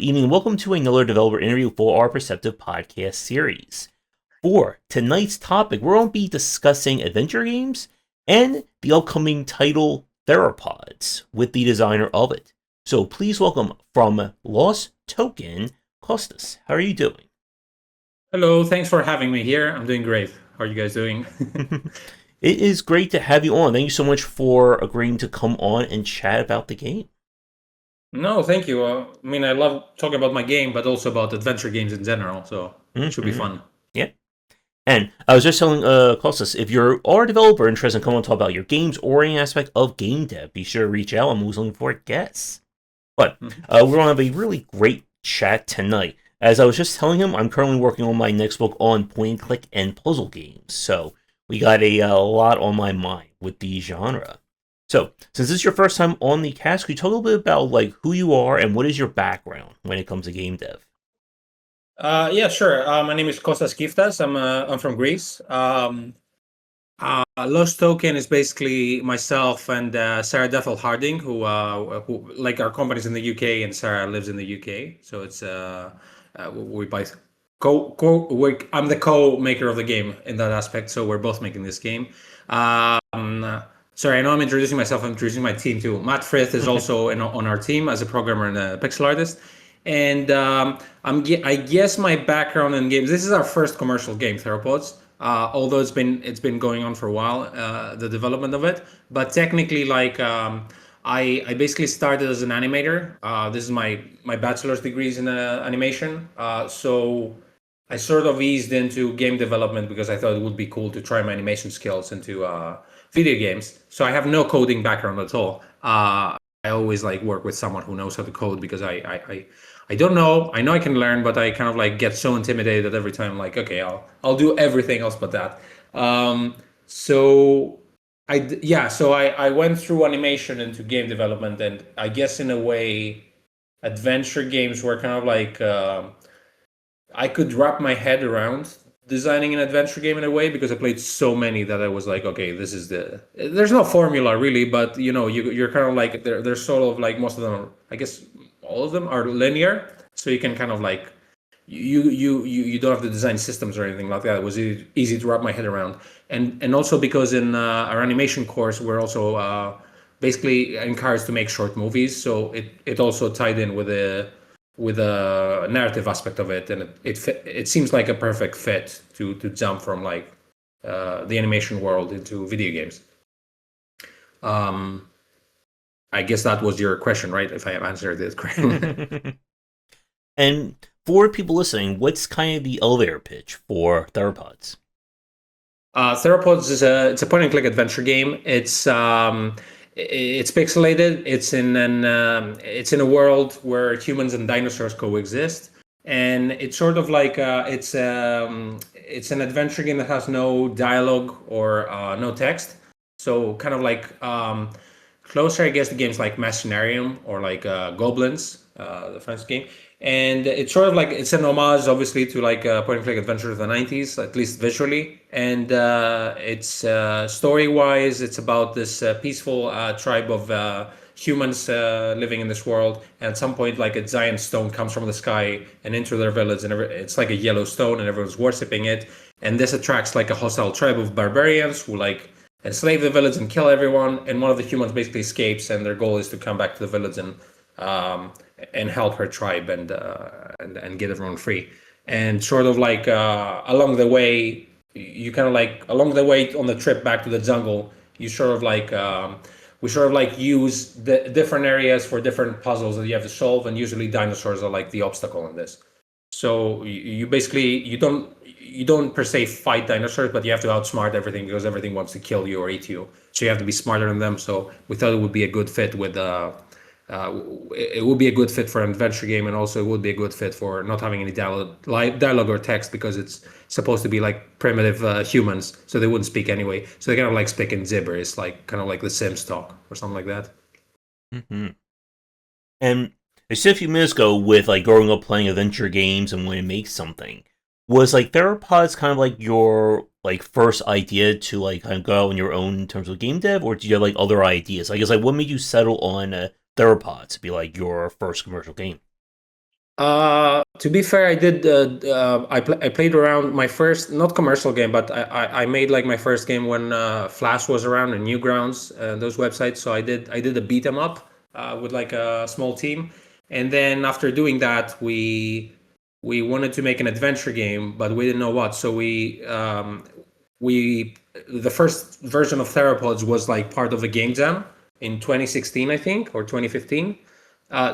good evening. Welcome to another developer interview for our Perceptive podcast series. For tonight's topic, we're going to be discussing adventure games and the upcoming title Theropods with the designer of it. So please welcome from Lost Token, Kostas. How are you doing? Hello, thanks for having me here. I'm doing great. How are you guys doing? It is great to have you on. Thank you so much for agreeing to come on and chat about the game. No, thank you. I love talking about my game, but also about adventure games in general, so it should be Mm-hmm. fun. Yeah. And I was just telling Kostas, if you're a developer interested in coming on to talk about your games or any aspect of game dev, be sure to reach out. I'm always looking for guests. But we're going to have a really great chat tonight. As I was just telling him, I'm currently working on my next book on point and click and puzzle games. So we got a lot on my mind with the genre. So since this is your first time on the cast, could you talk a little bit about like who you are and what is your background when it comes to game dev? Yeah, sure. My name is Kostas Kiftas. I'm from Greece. Lost Token is basically myself and Sarah Deffel Harding, who like our company's in the UK and Sarah lives in the UK. So it's we both I'm the co-maker of the game in that aspect. So we're both making this game. Sorry, I know I'm introducing myself. I'm introducing my team too. Matt Frith is also on our team as a programmer and a pixel artist. And I guess my background in games. This is our first commercial game, Theropods. Although it's been going on for a while, the development of it. But technically, I basically started as an animator. This is my bachelor's degrees in animation. So I sort of eased into game development because I thought it would be cool to try my animation skills into video games. So I have no coding background at all. I always like work with someone who knows how to code because I don't know. I know I can learn, but I kind of like get so intimidated every time. Like, okay, I'll do everything else but that. So I went through animation into game development, and I guess in a way, adventure games were kind of like I could wrap my head around designing an adventure game in a way because I played so many that I was like, okay, this is there's no formula really, but you're kind of like they're sort of like most of them, I guess all of them are linear, so you can kind of like you don't have to design systems or anything like that. It was easy to wrap my head around, and also because in our animation course we're also basically encouraged to make short movies, so it also tied in with a narrative aspect of it, and it seems like a perfect fit to jump from like the animation world into video games. I guess that was your question, right? If I have answered it correctly. And for people listening, what's kind of the elevator pitch for Theropods? Theropods is it's a point and click adventure game. It's pixelated. It's in a world where humans and dinosaurs coexist, and it's sort of like it's an adventure game that has no dialogue or no text. So kind of like closer, I guess, to games like Machinarium or like Goblins, the French game. And it's sort of like it's an homage, obviously, to like point and click adventure of the '90s, at least visually. And it's story wise, it's about this peaceful tribe of humans living in this world. And at some point, like a giant stone comes from the sky and into their village, and it's like a yellow stone, and everyone's worshiping it. And this attracts like a hostile tribe of barbarians who like enslave the village and kill everyone. And one of the humans basically escapes, and their goal is to come back to the village um, and help her tribe and get everyone free. And sort of like along the way, you kind of like along the way on the trip back to the jungle, you sort of like we sort of like use the different areas for different puzzles that you have to solve, and usually dinosaurs are like the obstacle in this. So you basically you don't per se fight dinosaurs, but you have to outsmart everything because everything wants to kill you or eat you. So you have to be smarter than them. So we thought it would be a good fit with uh, it would be a good fit for an adventure game, and also it would be a good fit for not having any dialogue or text because it's supposed to be like primitive humans, so they wouldn't speak anyway. So they kind of like speak in gibberish, like kind of like the Sims talk or something like that. Mm-hmm. And I said a few minutes ago with like growing up playing adventure games and wanting to make something. Was like Theropods kind of like your like first idea to like kind of go out on your own in terms of game dev, or do you have like other ideas? I guess like what made you settle on Theropods to be like your first commercial game? To be fair, I did. I played around my first, not commercial game, but I made like my first game when Flash was around and Newgrounds, those websites. So I did a beat 'em up with like a small team, and then after doing that, we wanted to make an adventure game, but we didn't know what. So we the first version of Theropods was like part of a game jam in 2016, I think, or 2015.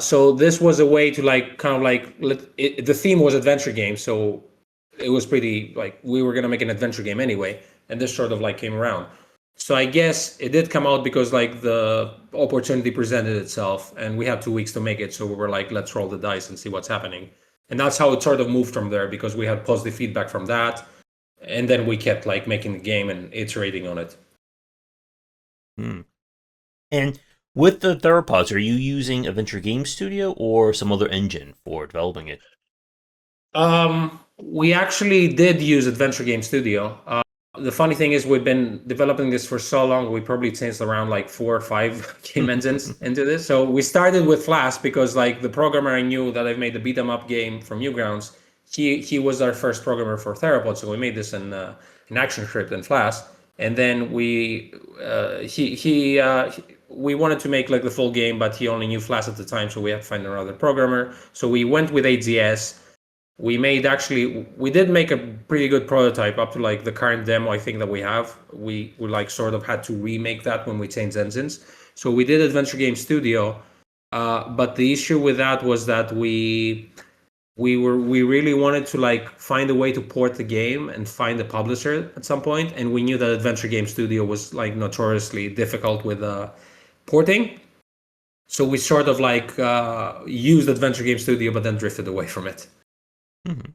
So this was a way to like kind of like the theme was adventure game, so it was pretty like we were gonna make an adventure game anyway, and this sort of like came around. So I guess it did come out because like the opportunity presented itself, and we had 2 weeks to make it. So we were like, let's roll the dice and see what's happening, and that's how it sort of moved from there because we had positive feedback from that, and then we kept like making the game and iterating on it. Hmm. And with the Theropods, are you using Adventure Game Studio or some other engine for developing it? We actually did use Adventure Game Studio. The funny thing is, we've been developing this for so long. We probably changed around like 4 or 5 game engines into this. So we started with Flash because like the programmer I knew that I've made the beat 'em up game from Newgrounds, he was our first programmer for Theropod. So we made this in ActionScript and Flash, and then we wanted to make like the full game, but he only knew Flash at the time, so we had to find another programmer. So we went with AZS. We did make a pretty good prototype up to like the current demo I think that we have. We like sort of had to remake that when we changed engines. So we did Adventure Game Studio, but the issue with that was that we really wanted to like find a way to port the game and find a publisher at some point, and we knew that Adventure Game Studio was like notoriously difficult with porting. So we sort of like used Adventure Game Studio, but then drifted away from it. Mm-hmm.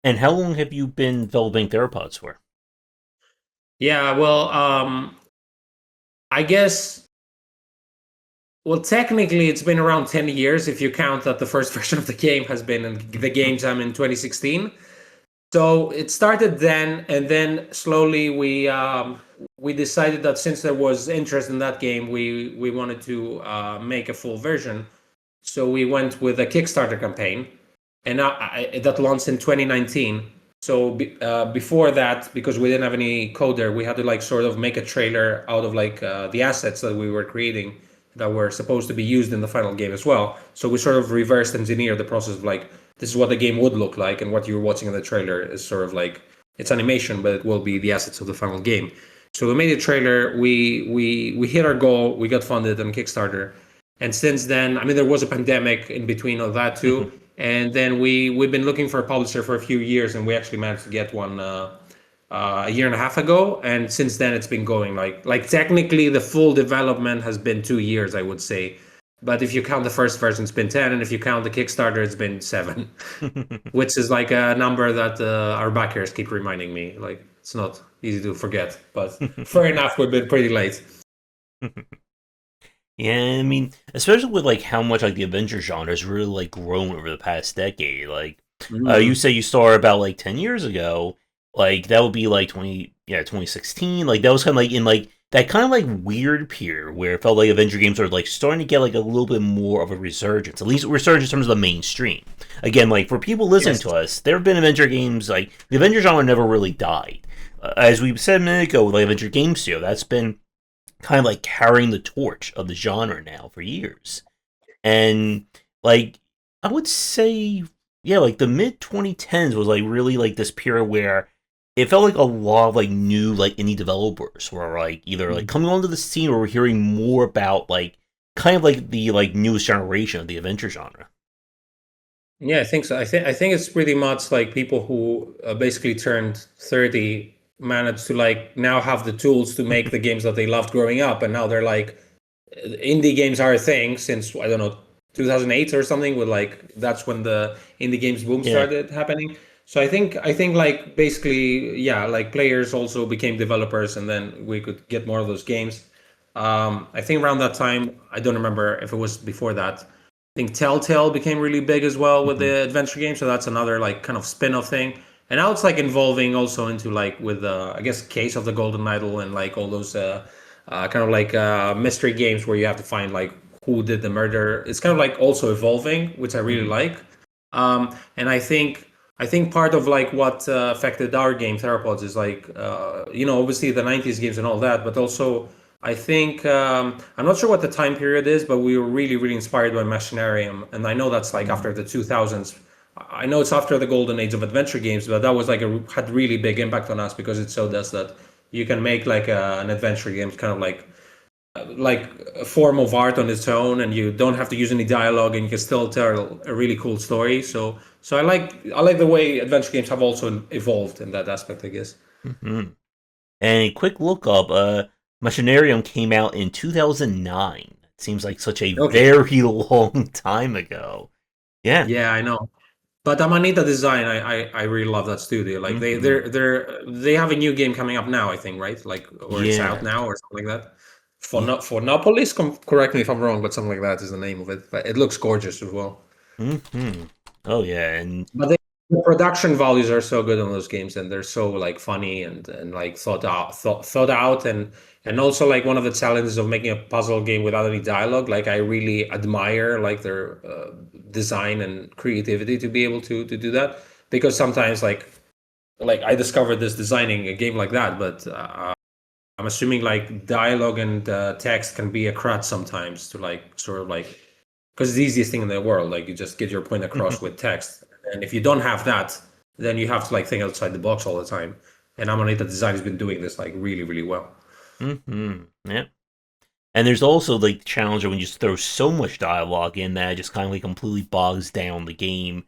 And how long have you been developing Theropods for? Yeah, well, I guess, well, technically it's been around 10 years if you count that the first version of the game has been in the game jam in 2016. So it started then, and then slowly we decided that since there was interest in that game, we wanted to make a full version. So we went with a Kickstarter campaign, and that launched in 2019. So before that, because we didn't have any coder, we had to like sort of make a trailer out of like the assets that we were creating that were supposed to be used in the final game as well. So we sort of reversed engineered the process of like this is what the game would look like, and what you're watching in the trailer is sort of like it's animation, but it will be the assets of the final game. So we made a trailer. We hit our goal. We got funded on Kickstarter, and since then, I mean, there was a pandemic in between all that too. And then we've been looking for a publisher for a few years, and we actually managed to get one a year and a half ago. And since then, it's been going like technically the full development has been 2 years, I would say. But if you count the first version, it's been 10, and if you count the Kickstarter, it's been 7, which is like a number that our backers keep reminding me. Like it's not easy to forget, but fair enough, we've been pretty late. Yeah, I mean, especially with like how much like the adventure genre has really like grown over the past decade. Like, you say you started about like 10 years ago. Like that would be like 2016. Like that was kind of like in like that kind of like weird period where it felt like adventure games are like starting to get like a little bit more of a resurgence. At least resurgence in terms of the mainstream. Again, like for people listening to us, there have been adventure games like the adventure genre never really died. As we said a minute ago with like Adventure Game Studio, that's been kind of like carrying the torch of the genre now for years. And like I would say, yeah, like the mid 2010s was like really like this period where it felt like a lot of like new like indie developers were like either like coming onto the scene, or we're hearing more about like kind of like the like newest generation of the adventure genre. Yeah, I think so. I think it's pretty much like people who basically turned 30 managed to like now have the tools to make the games that they loved growing up, and now they're like indie games are a thing since I don't know 2008 or something. With like that's when the indie games boom Yeah. started happening. So I think like basically yeah, like players also became developers, and then we could get more of those games. I think around that time, I don't remember if it was before that. I think Telltale became really big as well with Mhm. the adventure game, so that's another like kind of spin-off thing. And now it's like involving also into like with I guess Case of the Golden Idol and like all those kind of like mystery games where you have to find like who did the murder. It's kind of like also evolving, which I really Mhm. like. And I think part of like what affected our game Theropods is like obviously the 90s games and all that, but also I think I'm not sure what the time period is, but we were really really inspired by Machinarium, and I know that's like after the 2000s. I know it's after the golden age of adventure games, but that was like had really big impact on us because it showed us that you can make like an adventure game kind of like a form of art on its own, and you don't have to use any dialogue, and you can still tell a really cool story. So I like the way adventure games have also evolved in that aspect, I guess. Hmm. And a quick look up, Machinarium came out in 2009. It seems like such a Okay. very long time ago. Yeah. Yeah, I know. But Amanita Design, I really love that studio. Like Hmm. they have a new game coming up now, I think, right? Like, or it's out Yeah. now or something like that. Yeah. For Nopolis, correct me if I'm wrong, but something like that is the name of it. But it looks gorgeous as well. Hmm. Oh yeah, and But the production values are so good on those games, and they're so like funny and like thought out, and also like one of the challenges of making a puzzle game without any dialogue. Like I really admire like their design and creativity to be able to do that, because sometimes like I discovered this designing a game like that, but I'm assuming like dialogue and text can be a crutch sometimes to like sort of like, because it's the easiest thing in the world. Like you just get your point across with text, and if you don't have that, then you have to like think outside the box all the time. And Amanita Design has been doing this like really really well. yeah. And there's also like the challenge of when you just throw so much dialogue in that it just kind of like completely bogs down the game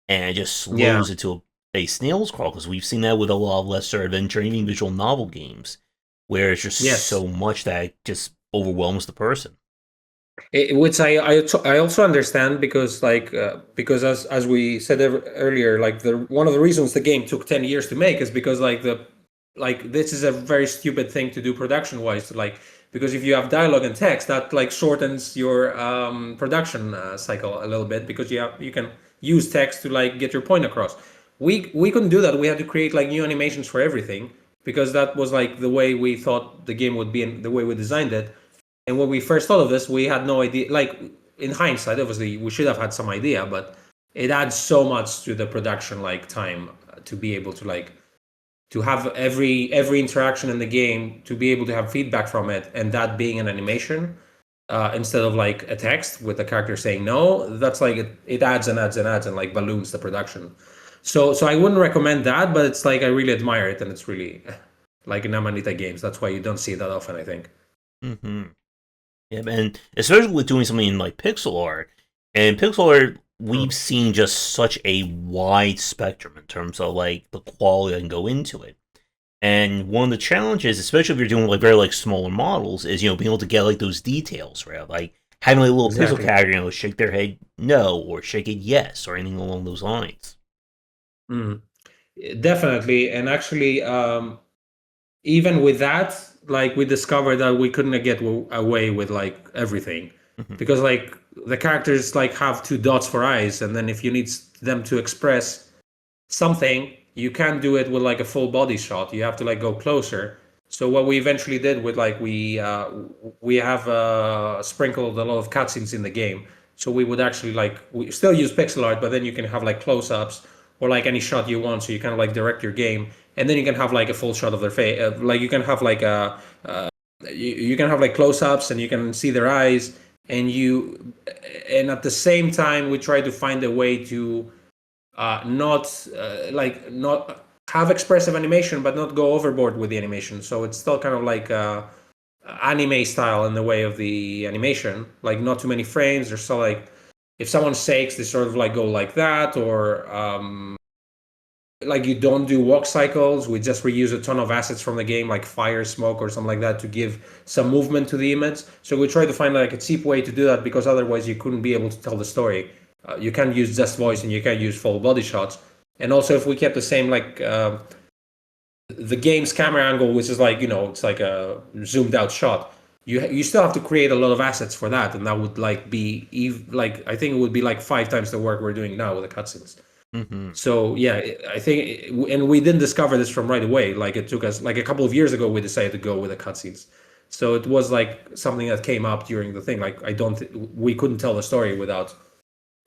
and it just Yeah. slows it to a snail's crawl, because we've seen that with a lot of lesser adventure and even visual novel games where it's just Yes. so much that it just overwhelms the person. Which I also understand, because because as we said earlier, like the one of the reasons the game took 10 years to make is because like this is a very stupid thing to do production wise, like because if you have dialogue and text, that like shortens your production cycle a little bit, because you can use text to like get your point across. We couldn't do that. We had to create like new animations for everything, because that was like the way we thought the game would be and the way we designed it. And when we first thought of this, we had no idea. Like in hindsight, obviously, we should have had some idea, but it adds so much to the production like time to be able to like to have every interaction in the game to be able to have feedback from it, and that being an animation instead of like a text with the character saying no. That's like it adds and adds and adds and like balloons the production. So I wouldn't recommend that, but it's like I really admire it, and it's really like in Amanita games. That's why you don't see it that often, I think. Hmm. Yeah, and especially with doing something in like pixel art. And pixel art, we've seen just such a wide spectrum in terms of like the quality that can go into it. And one of the challenges, especially if you're doing like very like smaller models, is being able to get like those details, right? Like having like a little pixel Exactly. character, shake their head no or shake it yes or anything along those lines. Mm. Definitely. And actually, even with that, like we discovered that we couldn't get away with like everything, Hmm. because like the characters like have two dots for eyes, and then if you need them to express something, you can't do it with like a full body shot. You have to like go closer. So what we eventually did with like we have sprinkled a lot of cutscenes in the game. So we would actually like we still use pixel art, but then you can have like close-ups or like any shot you want. So you kind of like direct your game, and then you can have like a full shot of their face. Like you can have like you can have like close-ups, and you can see their eyes, and at the same time we try to find a way to not have expressive animation, but not go overboard with the animation. So it's still kind of like anime style in the way of the animation. Like not too many frames. There's still like if someone shakes, they sort of like go like that, or like you don't do walk cycles. We just reuse a ton of assets from the game, like fire, smoke, or something like that, to give some movement to the image. So we try to find like a cheap way to do that, because otherwise you couldn't be able to tell the story. You can't use just voice, and you can't use full body shots. And also, if we kept the same like the game's camera angle, which is like it's like a zoomed out shot. You still have to create a lot of assets for that, and that would like be like I think it would be like 5 times the work we're doing now with the cutscenes. Hmm. So yeah, I think, and we didn't discover this from right away. Like it took us like a couple of years ago, we decided to go with the cutscenes. So it was like something that came up during the thing. Like I don't, we couldn't tell the story without.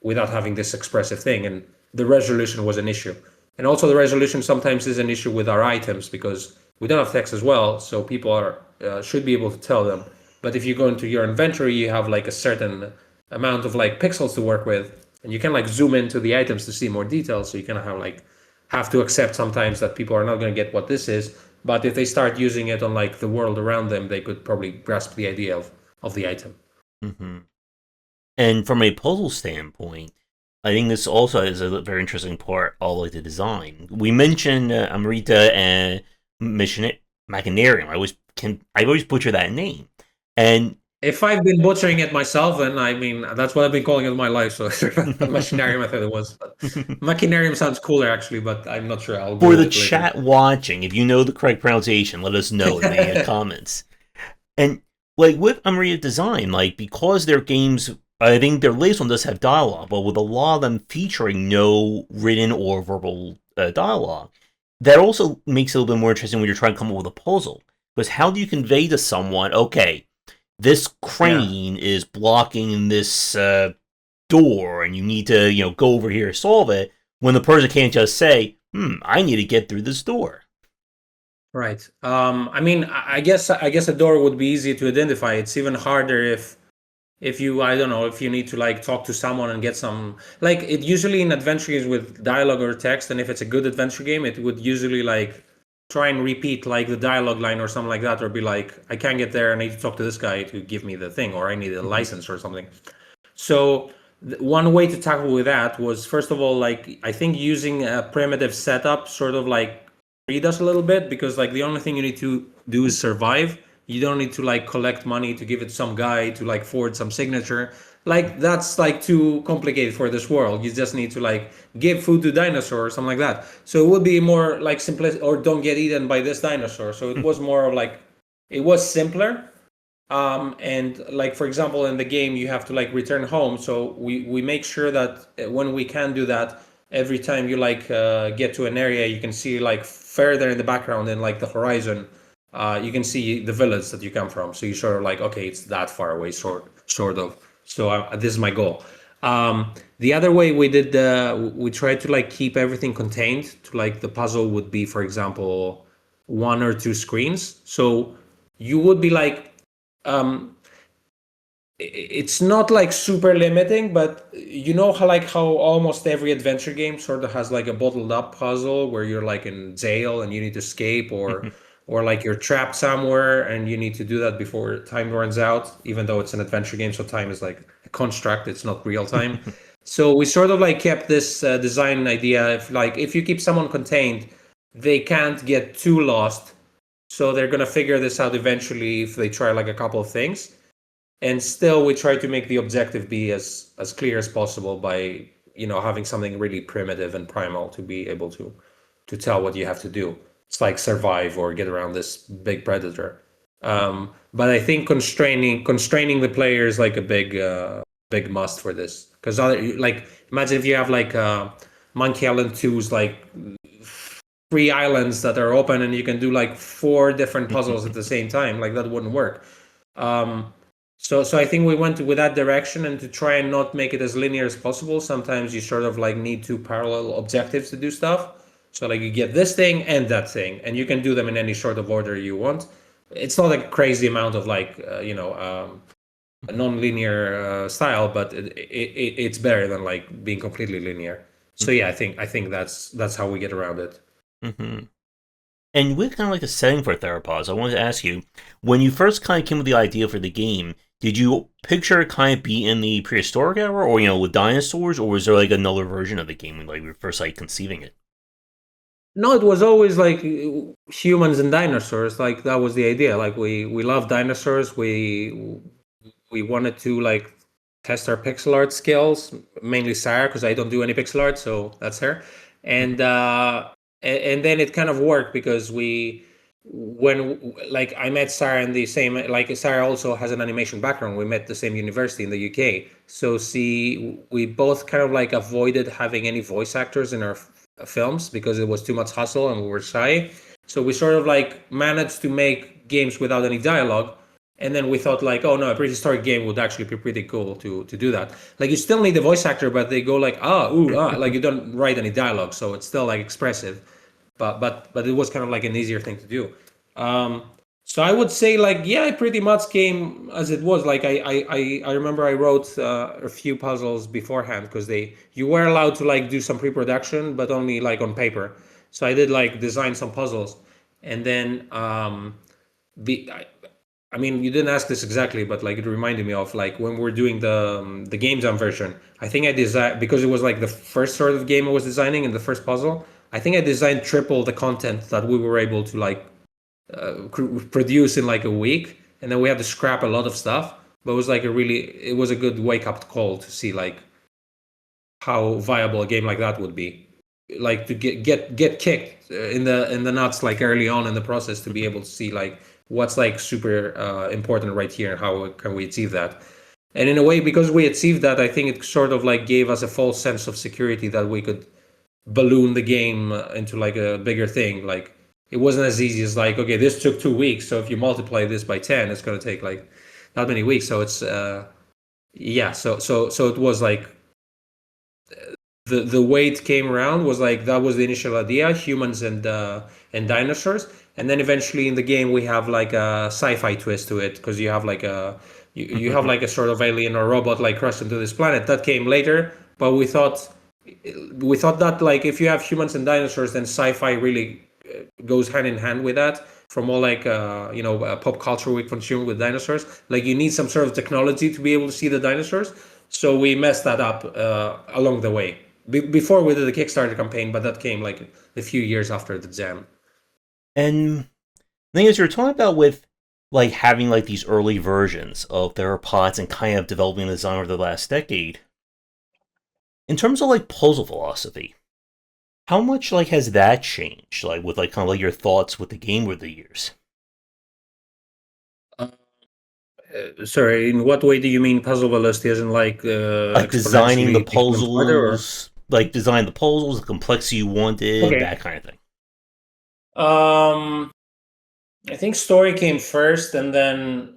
without having this expressive thing, and the resolution was an issue. And also the resolution sometimes is an issue with our items because we don't have text as well, so people are should be able to tell them. But if you go into your inventory, you have like a certain amount of like pixels to work with, and you can like zoom into the items to see more details. So you kind of have to accept sometimes that people are not going to get what this is. But if they start using it on like the world around them, they could probably grasp the idea of the item. Mm-hmm. And from a puzzle standpoint, I think this also is a very interesting part of like the design. We mentioned Amrita and Machinarium. I always butcher that name. And if I've been butchering it myself, then I mean that's what I've been calling it my life. So Machinarium, I thought it was. But Machinarium sounds cooler actually, but I'm not sure. I'll for Google the it chat later. watching, if you know the correct pronunciation, let us know in the comments. And like with Amrita Design, like because their games, I think their latest one does have dialogue, but with a lot of them featuring no written or verbal dialogue, that also makes it a little bit more interesting when you're trying to come up with a puzzle. Because how do you convey to someone, okay, this crane is blocking this door, and you need to, go over here and solve it, when the person can't just say, I need to get through this door. Right. I mean, I guess a door would be easy to identify. It's even harder if you, I don't know, if you need to like talk to someone and get some, like it usually in adventure games with dialogue or text, and if it's a good adventure game, it would usually like try and repeat like the dialogue line or something like that, or be like, I can't get there, I need to talk to this guy to give me the thing, or I need a license or something. So one way to tackle with that was, first of all, like I think using a primitive setup sort of like freed us a little bit, because like the only thing you need to do is survive. You don't need to like collect money to give it to some guy to like forward some signature. Like that's like too complicated for this world. You just need to like give food to dinosaur or something like that. So it would be more like simplistic, or don't get eaten by this dinosaur. So it was more of like, it was simpler. And like for example in the game you have to like return home, so we make sure that when we can do that, every time you like get to an area, you can see like further in the background in like the horizon, you can see the village that you come from, so you sort of like, okay, it's that far away, sort of. So this is my goal. The other way we did, we tried to like keep everything contained to like the puzzle would be, for example, one or two screens. So you would be like, it's not like super limiting, but you know how almost every adventure game sort of has like a bottled up puzzle where you're like in jail and you need to escape, or like you're trapped somewhere and you need to do that before time runs out, even though it's an adventure game, so time is like a construct, it's not real time. So we sort of like kept this design idea, if you keep someone contained, they can't get too lost. So they're gonna figure this out eventually if they try like a couple of things. And still we try to make the objective be as clear as possible by, having something really primitive and primal to be able to tell what you have to do. It's like survive or get around this big predator. But I think constraining the player is like a big must for this, because like imagine if you have like Monkey Island 2's like 3 islands that are open and you can do like 4 different puzzles at the same time. Like that wouldn't work. So I think we went with that direction, and to try and not make it as linear as possible. Sometimes you sort of like need 2 parallel objectives to do stuff. So like you get this thing and that thing, and you can do them in any sort of order you want. It's not a crazy amount of like a non-linear style, but it's better than like being completely linear. So yeah, I think that's how we get around it. Mm-hmm. And with kind of like the setting for Theropods, I wanted to ask you, when you first kind of came with the idea for the game, did you picture it kind of be in the prehistoric era, or with dinosaurs, or was there like another version of the game when like we were first like conceiving it? No, it was always like humans and dinosaurs. Like that was the idea. Like we love dinosaurs. We wanted to like test our pixel art skills, mainly Sarah, because I don't do any pixel art, so that's her. And and then it kind of worked because when like I met Sarah in the same, like Sarah also has an animation background. We met the same university in the UK, so we both kind of like avoided having any voice actors in our films because it was too much hustle and we were shy. So we sort of like managed to make games without any dialogue, And then we thought like, oh no, a prehistoric game would actually be pretty cool to do that. Like you still need the voice actor, but they go like like you don't write any dialogue, so it's still like expressive. But it was kind of like an easier thing to do. So I would say like yeah, it pretty much came as it was. Like I remember I wrote a few puzzles beforehand because you were allowed to like do some pre-production, but only like on paper. So I did like design some puzzles, and then be I mean, you didn't ask this exactly, but like it reminded me of like when we were doing the game jam version. I think I designed because it was like the first sort of game I was designing and the first puzzle. I think I designed triple the content that we were able to like produce in like a week, and then we had to scrap a lot of stuff. But it was a good wake up call to see like how viable a game like that would be. Like to get kicked in the nuts like early on in the process to be able to see like what's like super important right here and how can we achieve that. And in a way, because we achieved that, I think it sort of like gave us a false sense of security that we could balloon the game into like a bigger thing. Like it wasn't as easy as like, okay, this took 2 weeks, so if you multiply this by 10, it's going to take like that many weeks. So it's yeah, so it was like the way it came around was like that was the initial idea, humans and dinosaurs, and then eventually in the game we have like a sci-fi twist to it because you have like you have like a sort of alien or robot like crashed into this planet. That came later, but we thought that like if you have humans and dinosaurs, then sci-fi really goes hand in hand with that. From all like pop culture we consume with dinosaurs, like you need some sort of technology to be able to see the dinosaurs. So we messed that up along the way before we did the Kickstarter campaign, but that came like a few years after the jam. And the thing is, you're talking about with like having like these early versions of Theropods and kind of developing the design over the last decade. In terms of like puzzle philosophy, how much like has that changed? Like with like kind of like your thoughts with the game over the years? Sorry, in what way do you mean puzzle velocity? As in like Like designing the exponentially making them harder, or? puzzles, like design the puzzles, the complexity you wanted, Okay. that kind of thing. Um, I think story came first, and then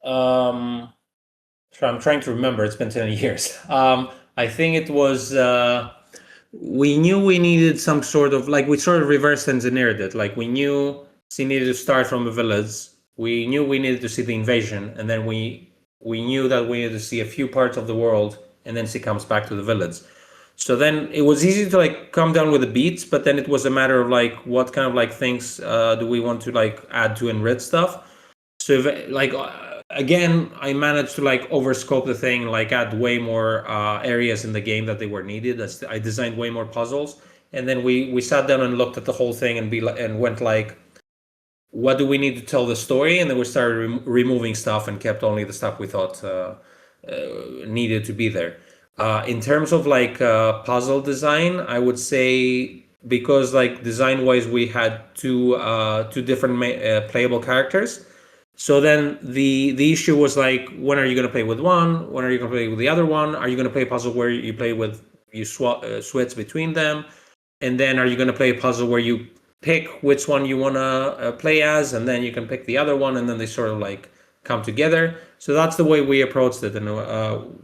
um, I'm trying to remember. It's been 10 years. I think it was. We knew we needed some sort of like we sort of reverse engineered it. Like we knew she needed to start from a village. We knew we needed to see the invasion, and then we knew that we needed to see a few parts of the world, and then she comes back to the village. So then it was easy to like come down with the beats, but then it was a matter of like what kind of like things do we want to like add to enrich stuff. So if, like again, I managed to like overscope the thing, like add way more areas in the game that they were needed. I designed way more puzzles, and then we sat down and looked at the whole thing and went like, what do we need to tell the story? And then we started removing stuff and kept only the stuff we thought needed to be there. In terms of like puzzle design, I would say because like design wise we had two different playable characters. So then the issue was like, when are you going to play with one? When are you going to play with the other one? Are you going to play a puzzle where you play with you switch between them? And then are you going to play a puzzle where you pick which one you want to play as, and then you can pick the other one, and then they sort of like come together. So that's the way we approached it, and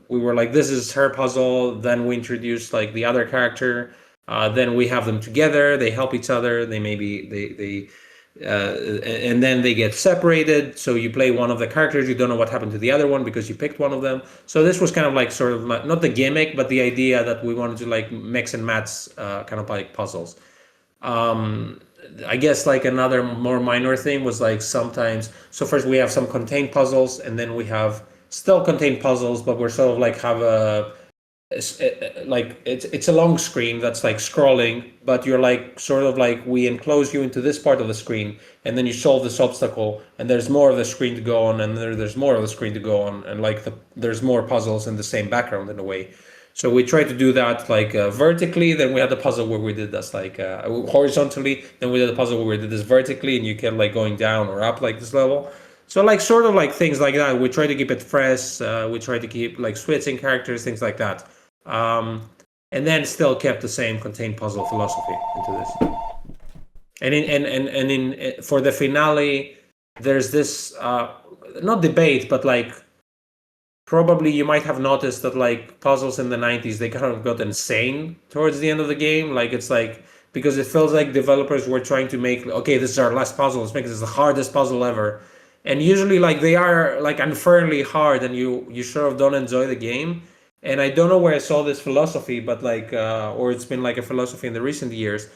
we were like, this is her puzzle. Then we introduced like the other character. Then we have them together. They help each other. They and then they get separated. So you play one of the characters. You don't know what happened to the other one because you picked one of them. So this was kind of like sort of not the gimmick, but the idea that we wanted to like mix and match kind of like puzzles. I guess like another more minor thing was like sometimes. So first we have some contained puzzles, and then we have still contained puzzles, but we're sort of like have like it's a long screen that's like scrolling, but you're like sort of like we enclose you into this part of the screen, and then you solve this obstacle, and there's more of the screen to go on, and there's more of the screen to go on, and like there's more puzzles in the same background in a way. So we tried to do that like vertically. Then we had the puzzle where we did this like horizontally. Then we did a puzzle where we did this vertically, and you kept like going down or up like this level. So like sort of like things like that. We try to keep it fresh. We try to keep like switching characters, things like that. And then still kept the same contained puzzle philosophy into this. And in for the finale, there's this not debate, but like probably you might have noticed that like puzzles in the 90s they kind of got insane towards the end of the game. Like it's like because it feels like developers were trying to make, okay, this is our last puzzle, let's make this the hardest puzzle ever. And usually like they are like unfairly hard and you sort of don't enjoy the game. And I don't know where I saw this philosophy, but like or it's been like a philosophy in the recent years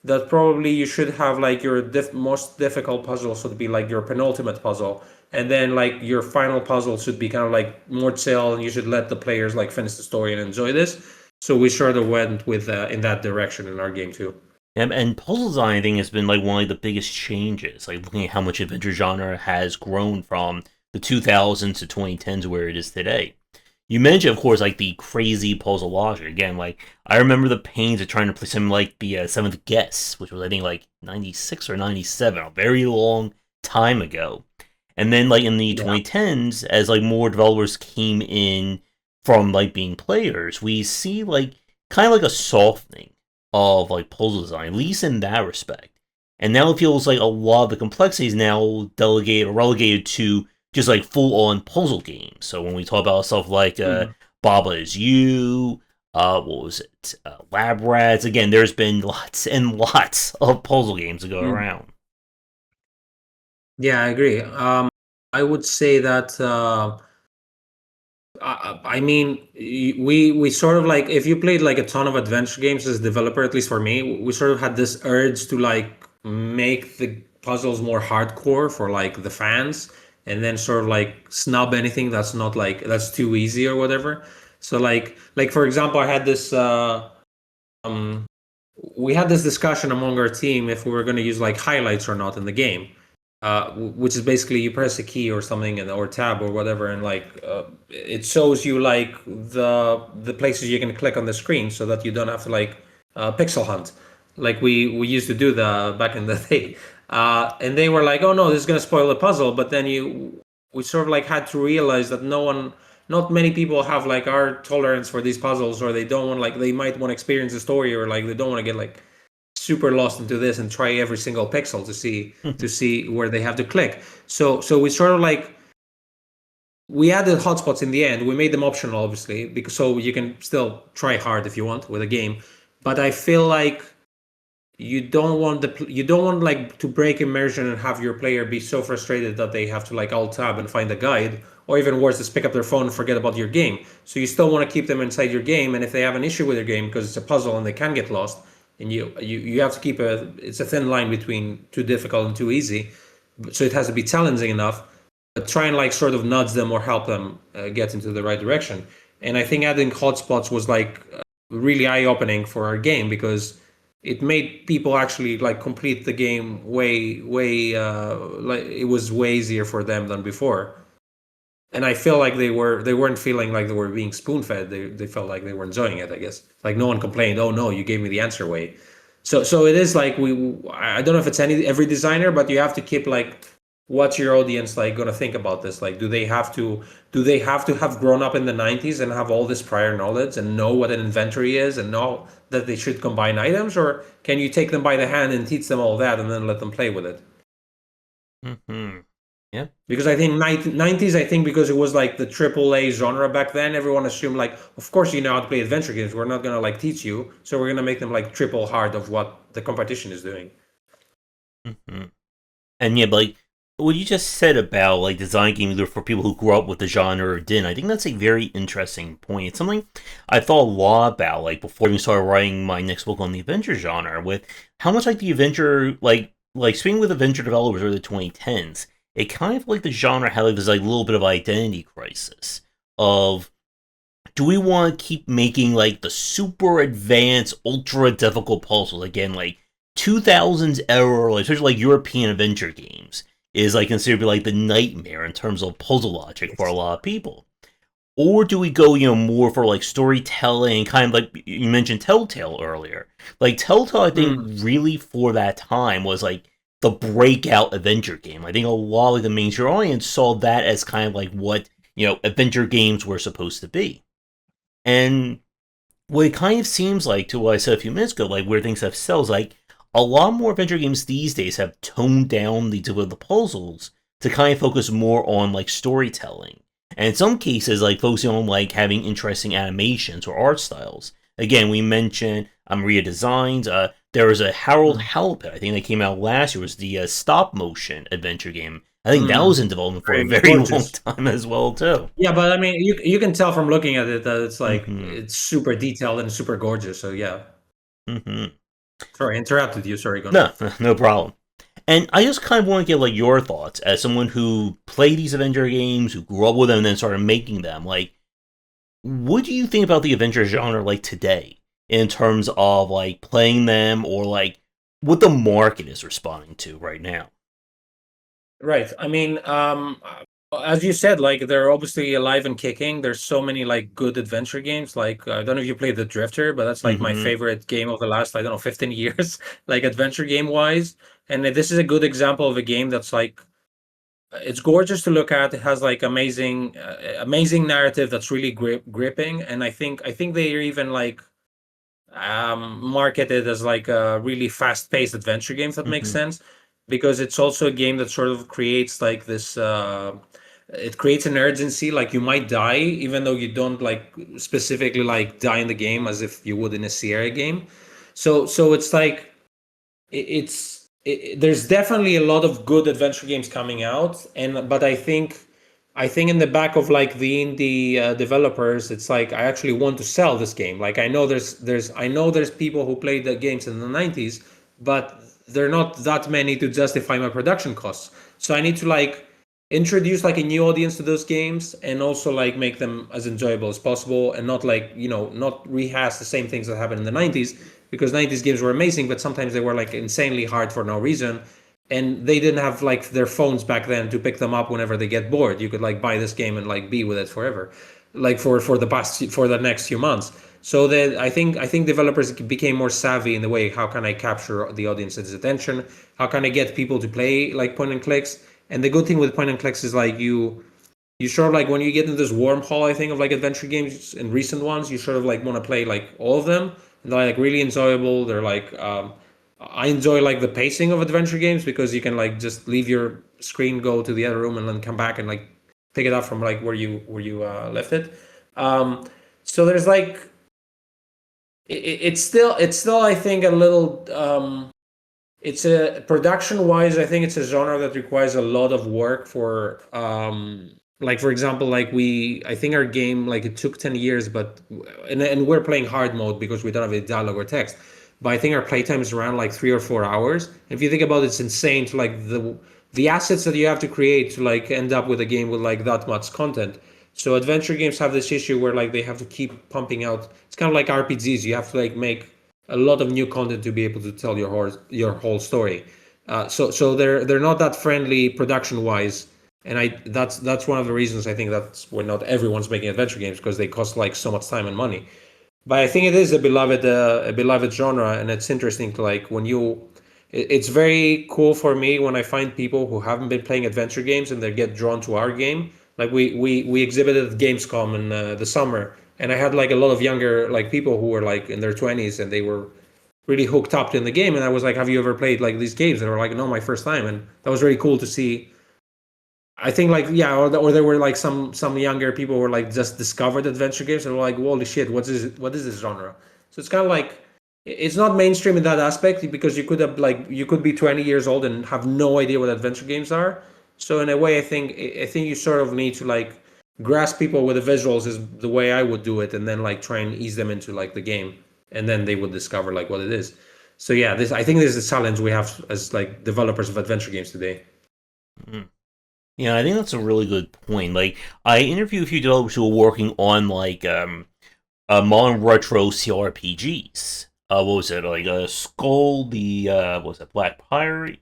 that probably you should have like your most difficult puzzle should be like your penultimate puzzle, and then like your final puzzle should be kind of like more chill, and you should let the players like finish the story and enjoy this. So we sort of went with in that direction in our game too. And puzzle design, I think, has been like one of the biggest changes. Like looking at how much adventure genre has grown from the 2000s to 2010s where it is today. You mentioned, of course, like the crazy puzzle logic. Again, like I remember the pains of trying to play something like the Seventh Guess, which was I think like '96 or '97, a very long time ago. And then like in the Yeah. 2010s, as like more developers came in from like being players, we see like kind of like a softening of like puzzle design, at least in that respect. And now it feels like a lot of the complexity is now delegated or relegated to just like full on puzzle games. So when we talk about stuff like Mhm. Baba Is You, what was it, Lab Rats, again, there's been lots and lots of puzzle games to go Mm. around. Yeah, I agree. I would say that I mean, we sort of like if you played like a ton of adventure games as a developer, at least for me, we sort of had this urge to like make the puzzles more hardcore for like the fans, and then sort of like snub anything that's not like that's too easy or whatever. So like for example, I had this um we had this discussion among our team if we were going to use like highlights or not in the game, which is basically you press a key or something or tab or whatever, and like it shows you like the places you can click on the screen so that you don't have to like pixel hunt like we used to do the back in the day. And they were like, oh no, this is going to spoil the puzzle. But then we sort of like had to realize that not many people have like our tolerance for these puzzles, or they don't want like they might want to experience the story, or like they don't want to get like super lost into this and try every single pixel to see where they have to click. So we sort of like we added hotspots in the end. We made them optional, obviously, because so you can still try hard if you want with a game. But I feel like you don't want like to break immersion and have your player be so frustrated that they have to like alt tab and find a guide, or even worse, just pick up their phone and forget about your game. So you still want to keep them inside your game, and if they have an issue with your game because it's a puzzle and they can get lost, and you have to keep it's a thin line between too difficult and too easy, so it has to be challenging enough, but try and like sort of nudge them or help them get into the right direction. And I think adding hotspots was like really eye opening for our game because it made people actually like complete the game way like it was way easier for them than before. And I feel like they weren't feeling like they were being spoon fed. They felt like they were enjoying it, I guess. Like no one complained, oh no, you gave me the answer way. So it is like I don't know if it's every designer, but you have to keep like what's your audience like going to think about this? Like do they have to have grown up in the 90s and have all this prior knowledge and know what an inventory is and know that they should combine items, or can you take them by the hand and teach them all that and then let them play with it? Mm-hmm. Yeah. Because I think 90s, I think because it was like the triple A genre back then, everyone assumed like, of course you know how to play adventure games. We're not gonna like teach you, so we're gonna make them like triple hard of what the competition is doing. Mm-hmm. And yeah, but like what you just said about like design games either for people who grew up with the genre or didn't, I think that's a very interesting point. It's something I thought a lot about, like before I even started writing my next book on the adventure genre, with how much like the adventure like speaking with adventure developers early 2010s, it kind of like the genre had like this like little bit of identity crisis of do we want to keep making like the super advanced, ultra difficult puzzles again, like 2000s era, like, especially like European adventure games, is like considered to be like the nightmare in terms of puzzle logic for a lot of people? Or do we go, more for like storytelling, kind of like you mentioned Telltale earlier? Like Telltale, I think Mm. really for that time was like the breakout adventure game. I think a lot of the mainstream audience saw that as kind of like what adventure games were supposed to be. And what it kind of seems like, to what I said a few minutes ago, like where things have settled, like a lot more adventure games these days have toned down the puzzles, to kind of focus more on like storytelling. And in some cases, like focusing on like having interesting animations or art styles. Again, we mentioned Maria Designs. There was a Harold Halpert, I think that came out last year, was the stop motion adventure game. I think that was in development for a very long time as well, too. Yeah, but I mean, you can tell from looking at it that it's like Mm-hmm. it's super detailed and super gorgeous. So yeah. Mm-hmm. Sorry, I interrupted you. Sorry, go on. No, no problem. And I just kind of want to get like your thoughts as someone who played these adventure games, who grew up with them, and then started making them. Like, what do you think about the adventure genre like today in terms of like playing them or like what the market is responding to right now? Right. I mean, as you said, like they're obviously alive and kicking. There's so many like good adventure games. Like I don't know if you played The Drifter, but that's like my Mm-hmm. favorite game of the last, I don't know, 15 years, like adventure game wise. And this is a good example of a game that's like it's gorgeous to look at. It has like amazing narrative that's really gripping. And I think they're even like marketed as like a really fast-paced adventure game, if that makes Mm-hmm. sense, because it's also a game that sort of creates like this it creates an urgency, like you might die even though you don't like specifically like die in the game as if you would in a Sierra game. So it's like there's definitely a lot of good adventure games coming out, and but I think in the back of like the indie developers, it's like I actually want to sell this game. Like I know there's people who played the games in the 90s, but they're not that many to justify my production costs. So I need to like introduce like a new audience to those games and also like make them as enjoyable as possible and not like not rehash the same things that happened in the 90s, because 90s games were amazing but sometimes they were like insanely hard for no reason, and they didn't have like their phones back then to pick them up whenever they get bored. You could like buy this game and like be with it forever, like for the next few months. So that I think developers became more savvy in the way, how can I capture the audience's attention, how can I get people to play like point and clicks. And the good thing with point and clicks is like you sort of like when you get into this wormhole, I think, of like adventure games and recent ones, you sort of like want to play like all of them. And they're like really enjoyable. They're like I enjoy like the pacing of adventure games because you can like just leave your screen, go to the other room, and then come back and like pick it up from like where you left it. Um, so there's like it's still I think a little it's a production wise, I think it's a genre that requires a lot of work for like for example, like I think our game, like it took 10 years, but and we're playing hard mode because we don't have any dialogue or text, but I think our playtime is around like 3 or 4 hours. And if you think about it, it's insane to like the assets that you have to create to like end up with a game with like that much content. So adventure games have this issue where like they have to keep pumping out. It's kind of like RPGs. You have to like make a lot of new content to be able to tell your whole story. So they're not that friendly production wise, and that's one of the reasons I think that's why not everyone's making adventure games, because they cost like so much time and money. But I think it is a beloved genre, and it's interesting to like when it's very cool for me when I find people who haven't been playing adventure games and they get drawn to our game. Like we exhibited at Gamescom in the summer, and I had like a lot of younger like people who were like in their 20s and they were really hooked up in the game. And I was like, "Have you ever played like these games?" And they were like, "No, my first time." And that was really cool to see. I think like yeah, or there were like some younger people who were like just discovered adventure games and were like, "Holy shit, what is this genre?" So it's kind of like it's not mainstream in that aspect, because you could be 20 years old and have no idea what adventure games are. So in a way, I think you sort of need to like grasp people with the visuals is the way I would do it, and then like try and ease them into like the game, and then they would discover like what it is. So yeah, I think this is a challenge we have as like developers of adventure games today. Mm. Yeah, I think that's a really good point. Like, I interviewed a few developers who were working on like modern retro CRPGs. What was it, like Skull, the what was it, Black Priory,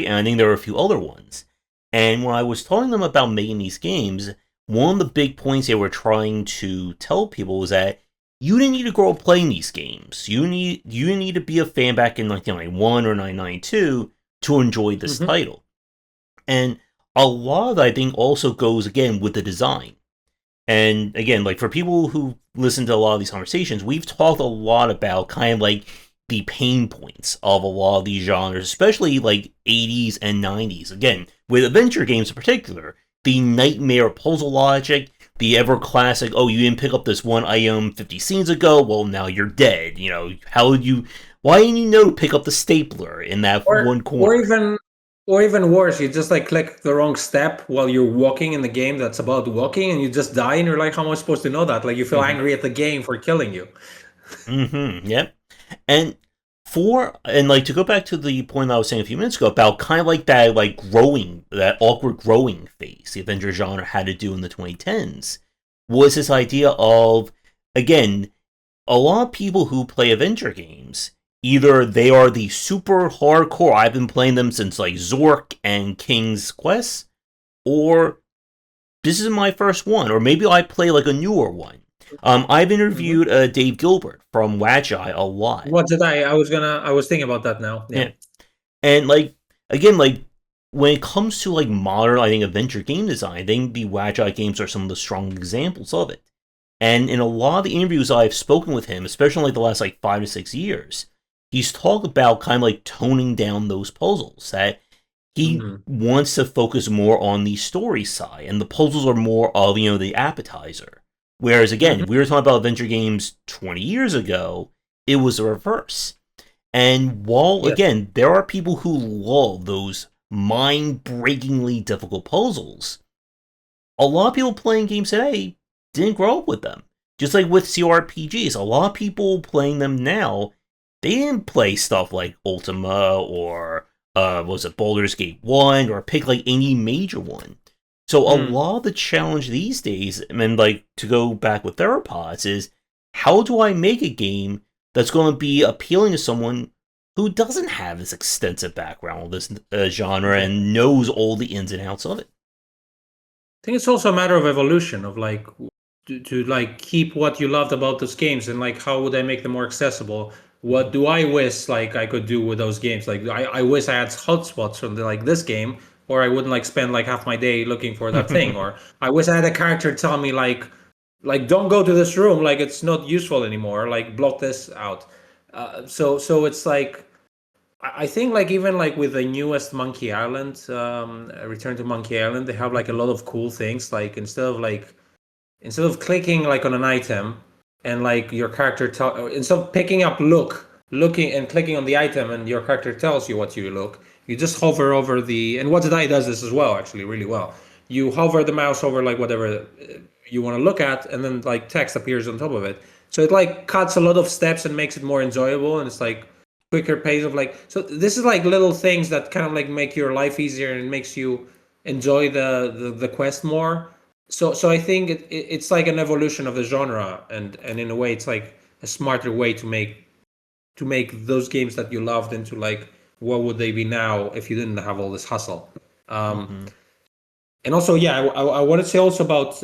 and I think there were a few other ones. And when I was telling them about making these games, one of the big points they were trying to tell people was that you didn't need to grow up playing these games. You didn't need to be a fan back in 1991 or 1992 to enjoy this Mm-hmm. title. And a lot of that, I think, also goes again with the design. And again, like for people who listen to a lot of these conversations, we've talked a lot about kind of like the pain points of a lot of these genres, especially like 80s and 90s. Again, with adventure games in particular, the nightmare puzzle logic, the ever classic, oh, you didn't pick up this one item 50 scenes ago, well, now you're dead. How did you, why didn't you know to pick up the stapler in that or one or corner? even or even worse, you just like click the wrong step while you're walking in the game that's about walking, and you just die, and you're like, how am I supposed to know that? Like, you feel Mm-hmm. angry at the game for killing you. Mm-hmm. Yep. And like to go back to the point I was saying a few minutes ago about kind of like that like growing that awkward growing phase the adventure genre had to do in the 2010s was this idea of, again, a lot of people who play adventure games, either they are the super hardcore, I've been playing them since like Zork and King's Quest, or this is my first one, or maybe I play like a newer one. I've Hmm. interviewed Dave Gilbert from Wagi a lot. What did I was thinking about that now. Yeah. Yeah. And like again, like when it comes to like modern, I think adventure game design, I think the Wagi games are some of the strong examples of it. And in a lot of the interviews I've spoken with him, especially in like the last like 5 to 6 years, he's talked about kind of like toning down those puzzles. That he Hmm. wants to focus more on the story side, and the puzzles are more of the appetizer. Whereas again, Hmm. we were talking about adventure games 20 years ago, it was the reverse. And while, Yes. again, there are people who love those mind breakingly difficult puzzles, a lot of people playing games today didn't grow up with them. Just like with CRPGs, a lot of people playing them now, they didn't play stuff like Ultima or, was it Baldur's Gate 1 or pick like any major one. So a Mm. lot of the challenge these days, and like to go back with Theropods, is how do I make a game that's going to be appealing to someone who doesn't have this extensive background with this genre Yeah. and knows all the ins and outs of it? I think it's also a matter of evolution of like to like keep what you loved about those games, and like how would I make them more accessible? What do I wish like I could do with those games? Like I wish I had hotspots from like this game, or I wouldn't like spend like half my day looking for that thing. Or I wish I had a character tell me like don't go to this room, like it's not useful anymore, like block this out. So it's like I think like even like with the newest Monkey Island, Return to Monkey Island, they have like a lot of cool things. Like instead of clicking like on an item and like your character instead of picking up looking and clicking on the item and your character tells you what you look, you just hover over the, and What Did I does this as well, actually really well. You hover the mouse over like whatever you want to look at, and then like text appears on top of it. So it like cuts a lot of steps and makes it more enjoyable, and it's like quicker pace of like, so this is like little things that kind of like make your life easier and makes you enjoy the quest more. So I think it's like an evolution of the genre, and in a way it's like a smarter way to make those games that you loved into like what would they be now if you didn't have all this hustle. um Mm-hmm. and also, yeah, I want to say also about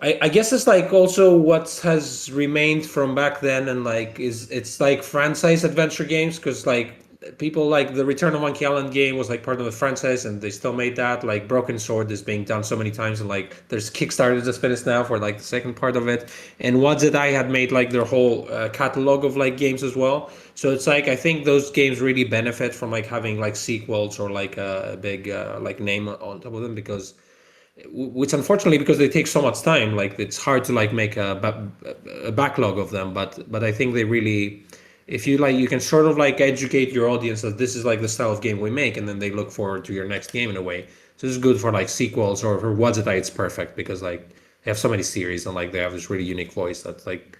I guess it's like also what has remained from back then, and like is it's like franchise adventure games, because like people like the Return of Monkey Island game was like part of the franchise, and they still made that. Like Broken Sword is being done so many times, and like there's Kickstarter just finished now for like the second part of it, and What Did I had made like their whole catalog of like games as well. So it's like I think those games really benefit from like having like sequels or like a big like name on top of them, because which unfortunately, because they take so much time, like it's hard to like make a backlog of them. But I think they really, if you like, you can sort of like educate your audience that this is like the style of game we make, and then they look forward to your next game in a way. So this is good for like sequels, or for What's It I, it's perfect because like they have so many series, and like they have this really unique voice that like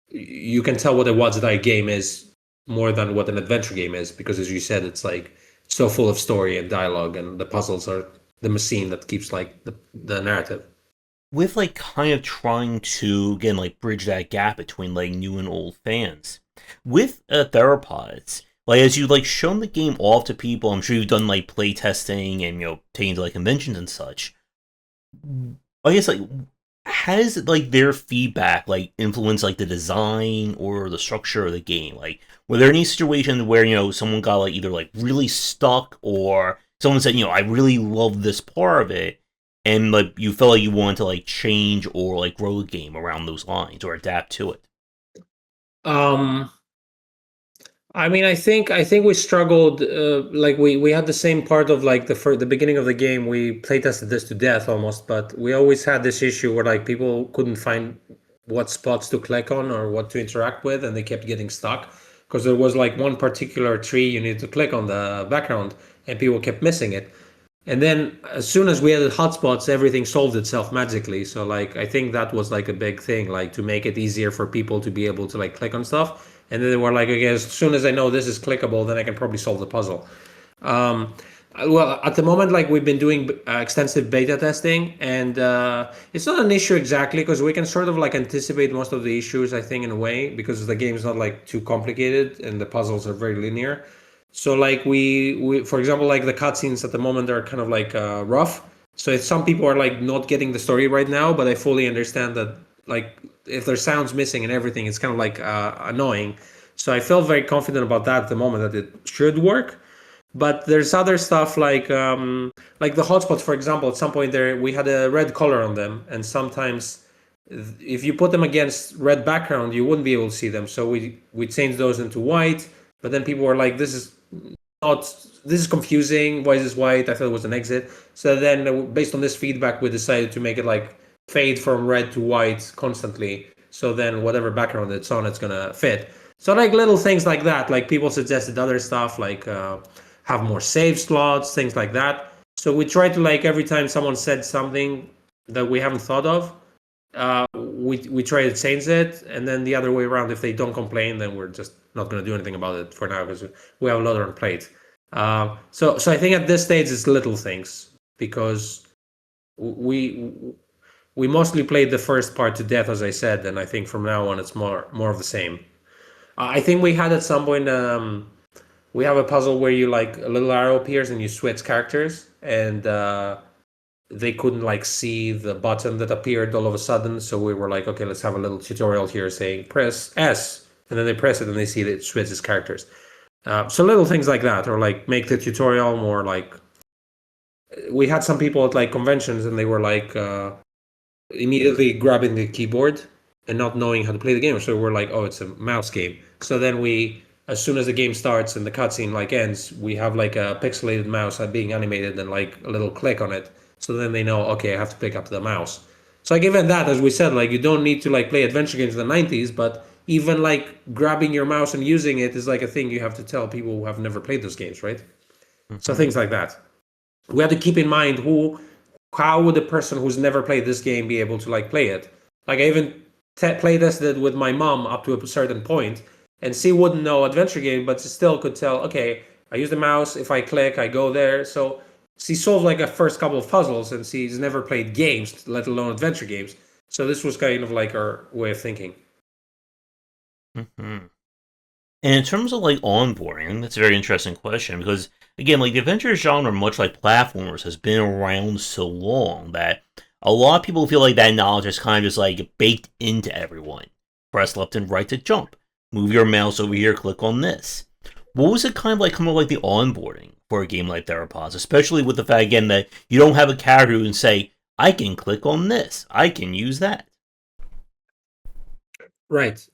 you can tell what a What's It I game is more than what an adventure game is, because as you said, it's like so full of story and dialogue, and the puzzles are the machine that keeps like the narrative. With like kind of trying to again like bridge that gap between like new and old fans. With Theropods, like as you like shown the game off to people, I'm sure you've done like play testing and taken to like conventions and such. I guess like has like their feedback like influenced like the design or the structure of the game? Like were there any situations where someone got like either like really stuck or someone said I really love this part of it and like you felt like you wanted to like change or like grow the game around those lines or adapt to it? Um, I mean, I think we struggled. Like we had the same part of like the beginning of the game. We play tested this to death almost, but we always had this issue where like people couldn't find what spots to click on or what to interact with, and they kept getting stuck because there was like one particular tree you needed to click on the background, and people kept missing it. And then as soon as we added hotspots, everything solved itself magically. So like I think that was like a big thing, like to make it easier for people to be able to like click on stuff. And then they were like, okay, as soon as I know this is clickable, then I can probably solve the puzzle. Um, well, at the moment, like we've been doing extensive beta testing, and it's not an issue exactly because we can sort of like anticipate most of the issues, I think, in a way, because the game is not like too complicated and the puzzles are very linear. So like we for example, like the cutscenes at the moment are kind of like rough. So if some people are like not getting the story right now, but I fully understand that like if there's sounds missing and everything, it's kind of like annoying. So I felt very confident about that at the moment that it should work. But there's other stuff like the hotspots, for example. At some point there, we had a red color on them, and sometimes if you put them against red background, you wouldn't be able to see them. So we changed those into white. But then people were like, not this is confusing. Why is this white? I thought it was an exit. So then, based on this feedback, we decided to make it like fade from red to white constantly. So then, whatever background it's on, it's gonna fit. So like little things like that. Like people suggested other stuff, like have more save slots, things like that. So we try to like every time someone said something that we haven't thought of, we try to change it, and then the other way around, if they don't complain, then we're just not going to do anything about it for now because we have a lot on plate. So I think at this stage it's little things because we we mostly played the first part to death, as I said, and I think from now on it's more of the same. I think we had at some point we have a puzzle where you like a little arrow appears and you switch characters, and they couldn't like see the button that appeared all of a sudden. So we were like, okay, let's have a little tutorial here saying press S, and then they press it and they see that it switches characters. So little things like that, or like make the tutorial more like. We had some people at like conventions and they were like immediately grabbing the keyboard and not knowing how to play the game. So we're like, oh, it's a mouse game. So then as soon as the game starts and the cutscene like ends, we have like a pixelated mouse being animated and like a little click on it. So then they know, okay, I have to pick up the mouse. So like even that, as we said, like you don't need to like play adventure games in the 90s, but even like grabbing your mouse and using it is like a thing you have to tell people who have never played those games, right? Mm-hmm. So things like that. We have to keep in mind how would a person who's never played this game be able to like play it? Like I even play tested with my mom up to a certain point, and she wouldn't know adventure game, but she still could tell, okay, I use the mouse, if I click, I go there. So she solved like a first couple of puzzles, and she's never played games, let alone adventure games. So this was kind of like our way of thinking. Mm-hmm. And in terms of like onboarding, that's a very interesting question because again, like the adventure genre, much like platformers, has been around so long that a lot of people feel like that knowledge is kind of just like baked into everyone. Press left and right to jump. Move your mouse over here, click on this. What was it kind of like the onboarding for a game like Theropods, especially with the fact again that you don't have a character who can say, I can click on this, I can use that. Right.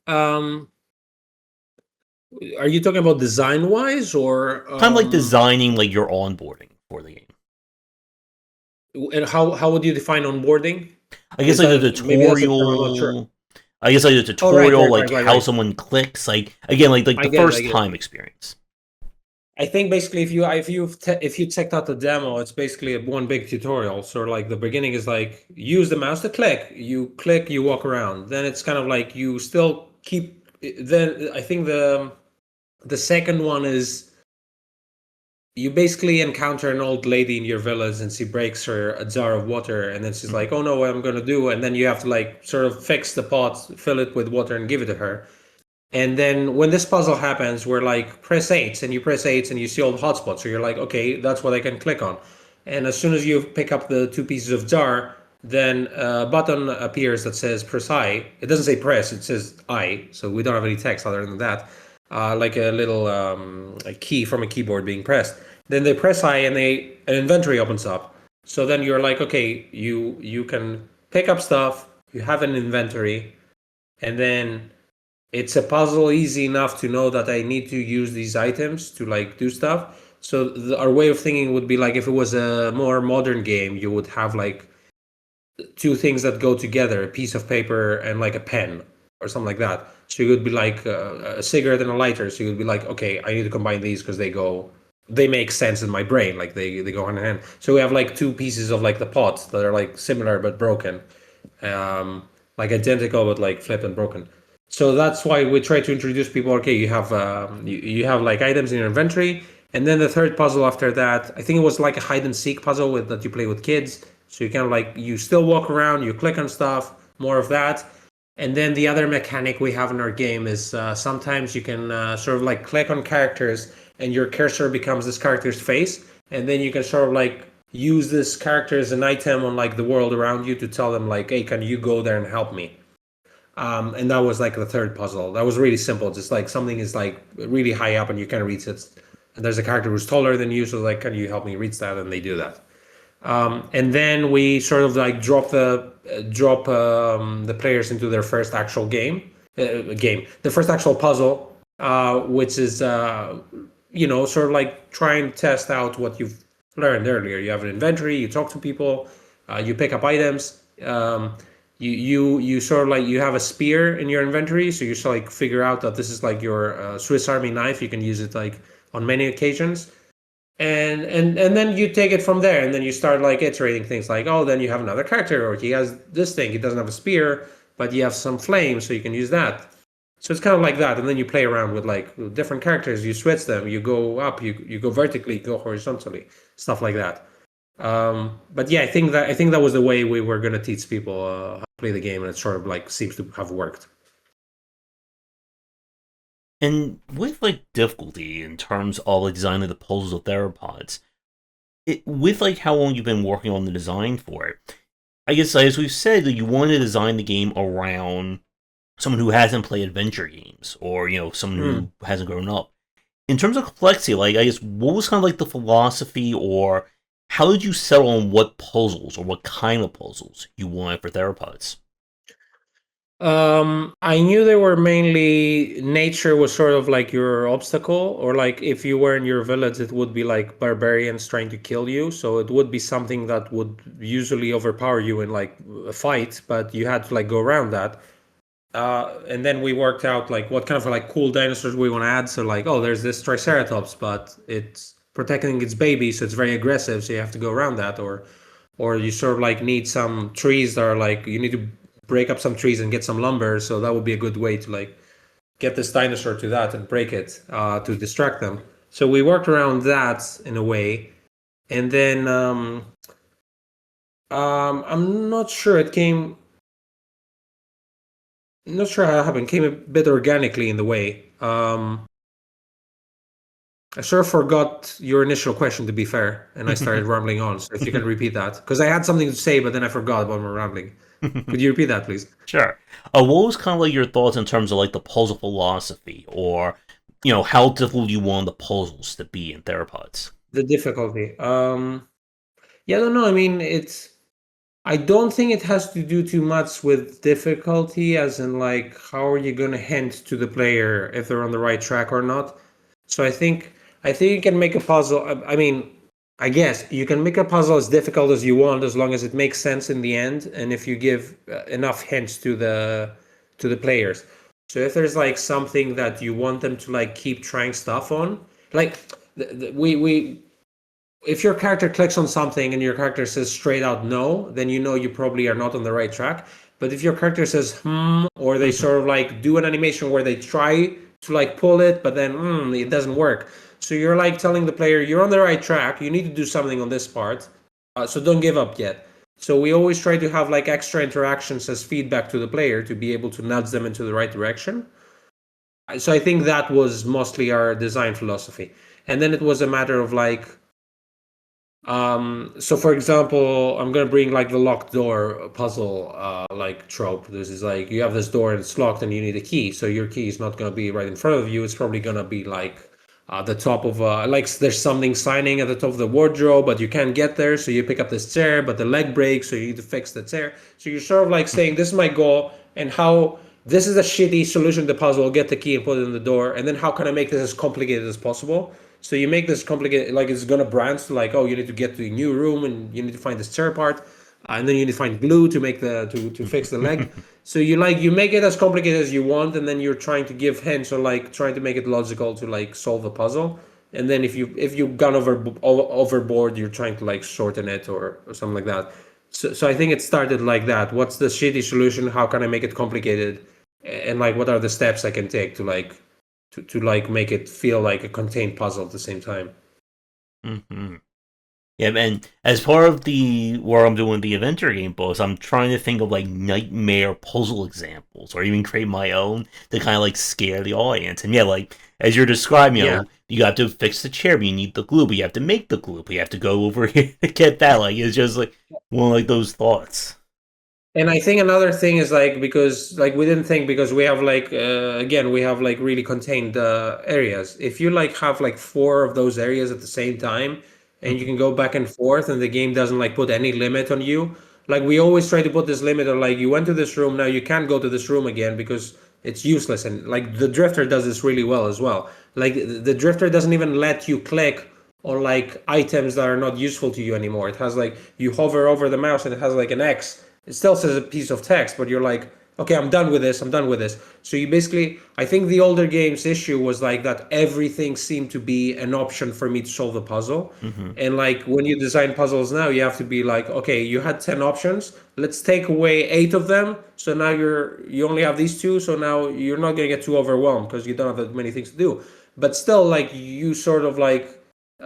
Are you talking about design wise or kind of like designing like your onboarding for the game? And how would you define onboarding? I guess like the tutorial. I guess like the tutorial, like how someone clicks, like again, like the first time experience. I think basically if you checked out the demo, it's basically one big tutorial. So like the beginning is like use the mouse to click, you walk around. Then it's kind of like you still keep. Then I think the second one is you basically encounter an old lady in your village and she breaks a jar of water, and then she's like, oh no, what I'm going to do? And then you have to like sort of fix the pot, fill it with water and give it to her. And then when this puzzle happens, we're like, press 8, and you press 8 and you see all the hotspots. So you're like, okay, that's what I can click on. And as soon as you pick up the 2 pieces of jar, then a button appears that says press I. It doesn't say press, it says I. So we don't have any text other than that. Like a little a key from a keyboard being pressed. Then they press I and an inventory opens up. So then you're like, okay, you can pick up stuff, you have an inventory, and then it's a puzzle easy enough to know that I need to use these items to like do stuff. So our way of thinking would be like if it was a more modern game, you would have like two things that go together, a piece of paper and like a pen or something like that. So you would be like a cigarette and a lighter. So you would be like, okay, I need to combine these because they make sense in my brain. Like they go hand in hand. So we have like two pieces of like the pot that are like similar but broken, like identical but like flipped and broken. So that's why we try to introduce people. Okay, you have like items in your inventory, and then the third puzzle after that, I think it was like a hide and seek puzzle with that you play with kids. So you kind of like you still walk around, you click on stuff, more of that. And then the other mechanic we have in our game is sometimes you can sort of like click on characters, and your cursor becomes this character's face, and then you can sort of like use this character as an item on like the world around you to tell them like, hey, can you go there and help me? And that was like the third puzzle. That was really simple. Just like something is like really high up and you can't reach it. And there's a character who's taller than you, so like, can you help me reach that? And they do that. And then we sort of like drop the players into their first actual the first actual puzzle, which is sort of like try and test out what you've learned earlier. You have an inventory, you talk to people, you pick up items. You sort of like you have a spear in your inventory, so you sort of like figure out that this is like your Swiss Army knife. You can use it like on many occasions, and then you take it from there, and then you start like iterating things like, oh, then you have another character, or he has this thing. He doesn't have a spear, but you have some flame, so you can use that. So it's kind of like that, and then you play around with like different characters. You switch them. You go up. You go vertically. You go horizontally. Stuff like that. But yeah, I think that was the way we were gonna teach people how to play the game, and it sort of like seems to have worked. And with like difficulty in terms of like designing the puzzles of theropods, with like how long you've been working on the design for it, I guess as we've said, you want to design the game around someone who hasn't played adventure games, or someone who hasn't grown up. In terms of complexity, like I guess what was kind of like the philosophy, or how did you settle on what puzzles or what kind of puzzles you wanted for theropods? I knew they were mainly nature was sort of like your obstacle, or like if you were in your village, it would be like barbarians trying to kill you. So it would be something that would usually overpower you in like a fight, but you had to like go around that. And then we worked out like what kind of like cool dinosaurs we want to add. So like, oh, there's this Triceratops, but it's protecting its baby, so it's very aggressive. So you have to go around that, or you sort of like need some trees that are like you need to break up some trees and get some lumber. So that would be a good way to like get this dinosaur to that and break it to distract them. So we worked around that in a way, and then I'm not sure it came. Not sure how it happened. Came a bit organically in the way. I sort of forgot your initial question, to be fair, and I started rambling on. So if you can repeat that, because I had something to say, but then I forgot about my rambling. Could you repeat that, please? Sure. What was kind of like your thoughts in terms of like the puzzle philosophy, or how difficult you want the puzzles to be in theropods? The difficulty. Yeah, I don't know. I mean, I don't think it has to do too much with difficulty, as in like how are you gonna hint to the player if they're on the right track or not. So I think you can make a puzzle. I mean, I guess you can make a puzzle as difficult as you want, as long as it makes sense in the end, and if you give enough hints to the players. So if there's like something that you want them to like keep trying stuff on, like we if your character clicks on something and your character says straight out no, then you know you probably are not on the right track. But if your character says or they sort of like do an animation where they try to like pull it, but then it doesn't work. So you're like telling the player you're on the right track. You need to do something on this part. So don't give up yet. So we always try to have like extra interactions as feedback to the player to be able to nudge them into the right direction. So I think that was mostly our design philosophy. And then it was a matter of like so for example, I'm gonna bring like the locked door puzzle like trope. This is like you have this door and it's locked and you need a key. So your key is not gonna be right in front of you. It's probably gonna be like the top of like there's something signing at the top of the wardrobe, but you can't get there. So you pick up this chair, but the leg breaks, so you need to fix the chair. So you're sort of like saying, this is my goal, and this is a shitty solution to the puzzle, get the key and put it in the door, and then how can I make this as complicated as possible? So you make this complicated, like it's gonna branch to like, oh, you need to get to a new room and you need to find this chair part, and then you need to find glue to make the to fix the leg. So you make it as complicated as you want, and then you're trying to give hints or like trying to make it logical to like solve a puzzle. And then if you've gone overboard, you're trying to like shorten it or something like that. So I think it started like that. What's the shitty solution? How can I make it complicated? And like what are the steps I can take to like to like make it feel like a contained puzzle at the same time? Mm-hmm. Yeah, and as part of the where I'm doing the adventure game books, I'm trying to think of like nightmare puzzle examples, or even create my own to kind of like scare the audience. And yeah, like as you're describing, you have to fix the chair, but you need the glue, but you have to make the glue, but you have to go over here to get that. Like it's just like one of like those thoughts. And I think another thing is like because like we didn't think because we have like again we have like really contained areas. If you like have like four of those areas at the same time and you can go back and forth and the game doesn't like put any limit on you. Like we always try to put this limit on like you went to this room, now you can't go to this room again because it's useless. And like the drifter does this really well as well. Like the drifter doesn't even let you click on like items that are not useful to you anymore. It has like you hover over the mouse and it has like an X. It still says a piece of text, but you're like, okay, I'm done with this. I'm done with this. So you basically, I think the older games issue was like that everything seemed to be an option for me to solve a puzzle. And like when you design puzzles now, you have to be like, okay, you had 10 options. Let's take away 8 of them. So now you only have these 2. So now you're not going to get too overwhelmed because you don't have that many things to do. But still, like you sort of like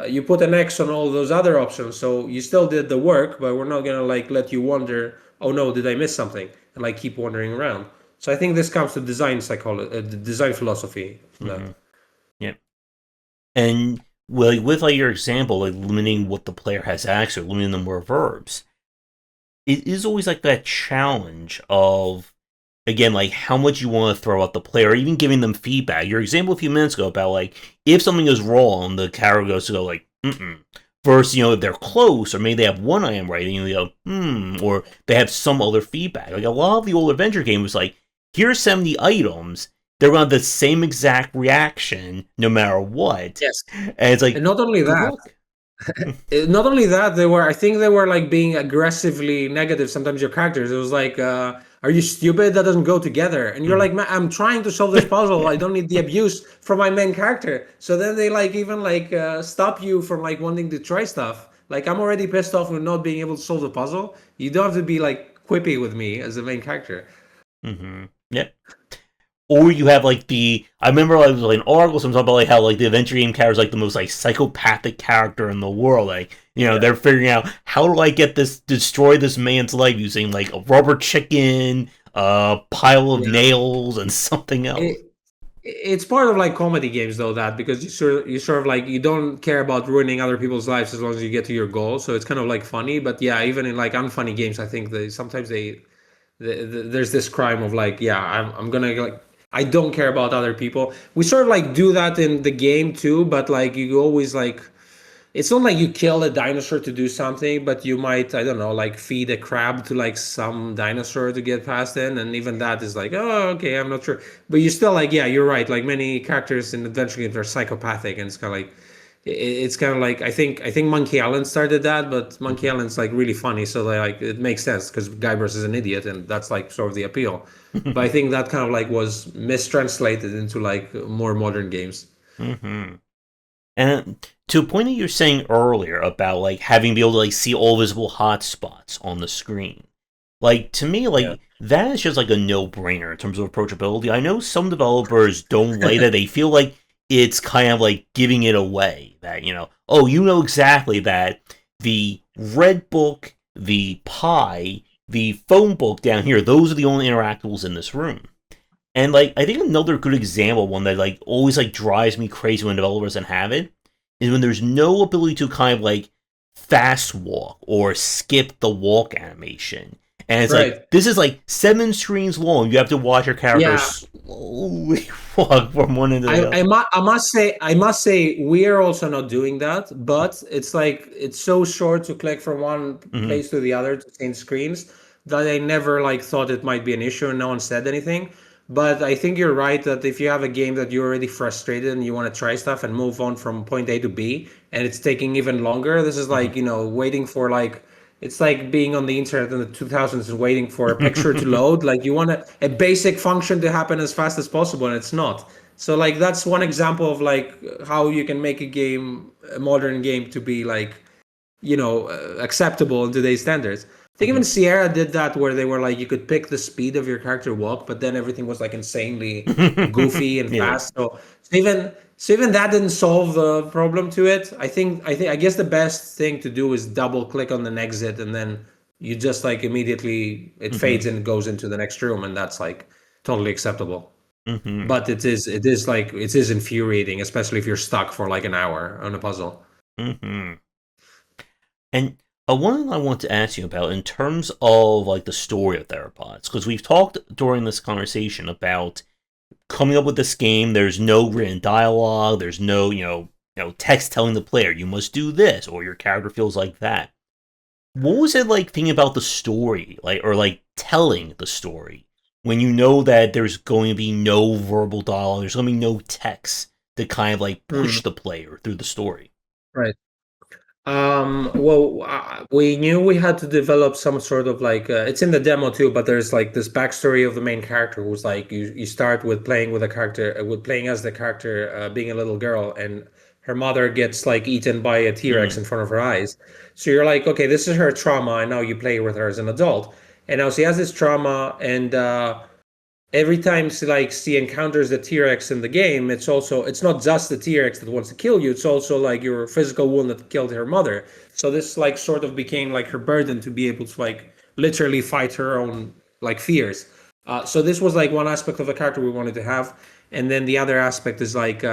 you put an X on all those other options, so you still did the work, but we're not gonna like let you wonder, oh no, did I miss something, and like keep wandering around. So I think this comes to design psychology, design philosophy. Yeah, and well, with like your example, like limiting what the player has access, or limiting the number of verbs, it is always like that challenge of again, like how much you want to throw at the player, or even giving them feedback. Your example a few minutes ago about like if something is wrong, the character goes to go like versus if they're close or maybe they have one item right, and you go or they have some other feedback. Like a lot of the old adventure games was like here's 70 items. They're going to have the same exact reaction no matter what. Yes, and it's like and not only that. Not only that, I think they were like being aggressively negative. Sometimes your characters, it was like, are you stupid? That doesn't go together. And you're like, man, I'm trying to solve this puzzle. I don't need the abuse from my main character. So then they like even like stop you from like wanting to try stuff. Like I'm already pissed off with not being able to solve the puzzle. You don't have to be like quippy with me as the main character. Yep. Or you have like I remember like an article sometimes about like how like the adventure game character is like the most like psychopathic character in the world. Like they're figuring out how do I destroy this man's life using like a rubber chicken, a pile of nails, and something else. It's part of like comedy games though that because you sort of like you don't care about ruining other people's lives as long as you get to your goal. So it's kind of like funny, but yeah, even in like unfunny games, I think sometimes there's this crime of like I'm gonna like. I don't care about other people. We sort of like do that in the game too, but like you always like it's not like you kill a dinosaur to do something, but you might, I don't know, like feed a crab to like some dinosaur to get past it, and even that is like, oh, okay, I'm not sure. But you still like, yeah, you're right. Like many characters in adventure games are psychopathic, and it's kind of like it's kind of like I think Monkey Island started that, but Monkey Island's like really funny, so like it makes sense because Guybrush is an idiot, and that's like sort of the appeal. But I think that kind of like was mistranslated into like more modern games. And to a point that you're saying earlier about like having to be able to like see all visible hotspots on the screen, like to me, like that is just like a no-brainer in terms of approachability. I know some developers don't like that; they feel like it's kind of like giving it away. That exactly that the red book, the pie, the phone book down here; those are the only interactables in this room. And like I think another good example, one that like always like drives me crazy when developers don't have it, is when there's no ability to kind of like fast walk or skip the walk animation. And it's like this is like 7 screens long. You have to watch your character slowly walk from one end to the other. I must say we are also not doing that, but it's like it's so short to click from one place to the other to change screens that I never like thought it might be an issue and no one said anything. But I think you're right that if you have a game that you're already frustrated and you want to try stuff and move on from point A to B, and it's taking even longer, this is like, waiting for like, it's like being on the internet in the 2000s and waiting for a picture to load. Like you want a basic function to happen as fast as possible, and it's not. So like that's one example of like how you can make a modern game to be like acceptable in today's standards. I think even Sierra did that where they were like you could pick the speed of your character walk, but then everything was like insanely goofy and Yeah. fast. So even that didn't solve the problem to it. I guess the best thing to do is double click on an exit and then you just like immediately it fades and goes into the next room, and that's like totally acceptable. But it is infuriating, especially if you're stuck for like an hour on a puzzle. And one thing I want to ask you about in terms of like the story of Theropods, because we've talked during this conversation about coming up with this game. There's no written dialogue. There's no text telling the player you must do this or your character feels like that. What was it like thinking about the story, like telling the story when you know that there's going to be no verbal dialogue, there's going to be no text to kind of like push the player through the story? Right. Well, we knew we had to develop some sort of like it's in the demo too, but there's like this backstory of the main character who's like you start with playing with a character with playing as the character being a little girl, and her mother gets like eaten by a T-Rex in front of her eyes. So you're like, okay, this is her trauma, and now you play with her as an adult, and now she has this trauma, and every time she encounters the T-Rex in the game, it's not just the T-Rex that wants to kill you, it's also like your physical wound that killed her mother. So this like sort of became like her burden to be able to like literally fight her own like fears. So this was like one aspect of the character we wanted to have. And then the other aspect is like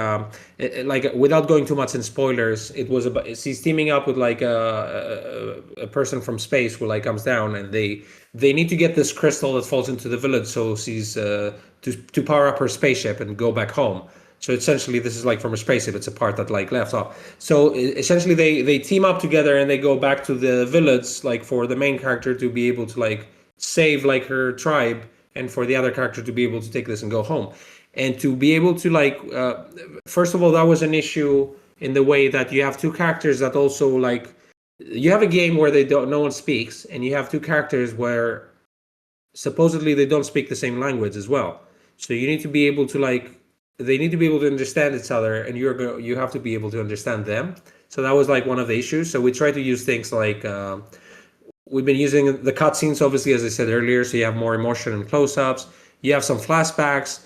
without going too much in spoilers, it was about she's teaming up with like a person from space who like comes down, and they need to get this crystal that falls into the village, so she's to power up her spaceship and go back home. So essentially, this is like from a spaceship. It's a part that like left off. So essentially, they team up together and they go back to the village, like for the main character to be able to like save like her tribe, and for the other character to be able to take this and go home, and to be able to like first of all, that was an issue in the way that you have two characters that also like you have a game where no one speaks, and you have two characters where supposedly they don't speak the same language as well. So you need to be able to like they need to be able to understand each other, and you have to be able to understand them. So that was like one of the issues. So we try to use things like we've been using the cutscenes, obviously, as I said earlier, so you have more emotion and close-ups. You have some flashbacks.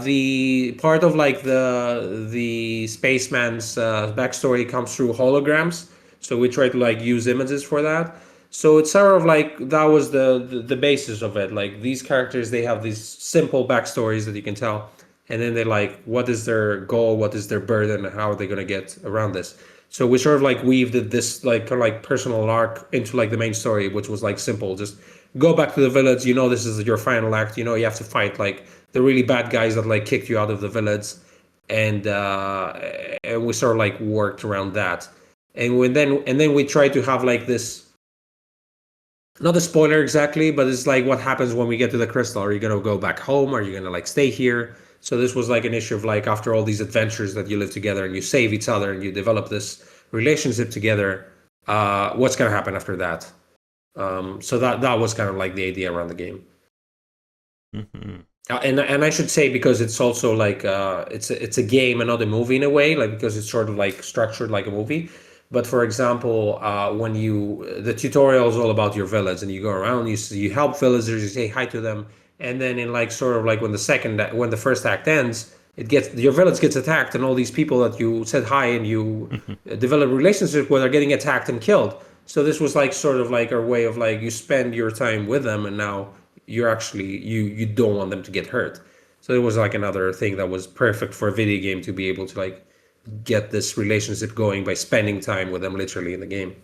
The part of like the spaceman's backstory comes through holograms, so we try to like use images for that. So it's sort of like that was the basis of it. Like these characters, they have these simple backstories that you can tell, and then they're like, what is their goal, what is their burden, and how are they going to get around this? So we sort of like weaved this like kind of like personal arc into like the main story, which was like simple. Just go back to the village. You know, this is your final act. You know, you have to fight like the really bad guys that like kicked you out of the village, and we sort of like worked around that. And then we tried to have like this, not a spoiler exactly, but it's like what happens when we get to the crystal. Are you gonna go back home? Are you gonna like stay here? So this was like an issue of like after all these adventures that you live together and you save each other and you develop this relationship together, what's gonna happen after that? So that was kind of like the idea around the game. And I should say, because it's also like it's a game and not a movie in a way, like because it's sort of like structured like a movie. But for example, when the tutorial is all about your village, and you go around, you help villagers, you say hi to them, and then in like sort of like when the first act ends, your village gets attacked, and all these people that you said hi and you develop relationships with are getting attacked and killed. So this was like sort of like our way of like you spend your time with them, and now you're actually you don't want them to get hurt. So it was like another thing that was perfect for a video game to be able to like get this relationship going by spending time with them literally in the game.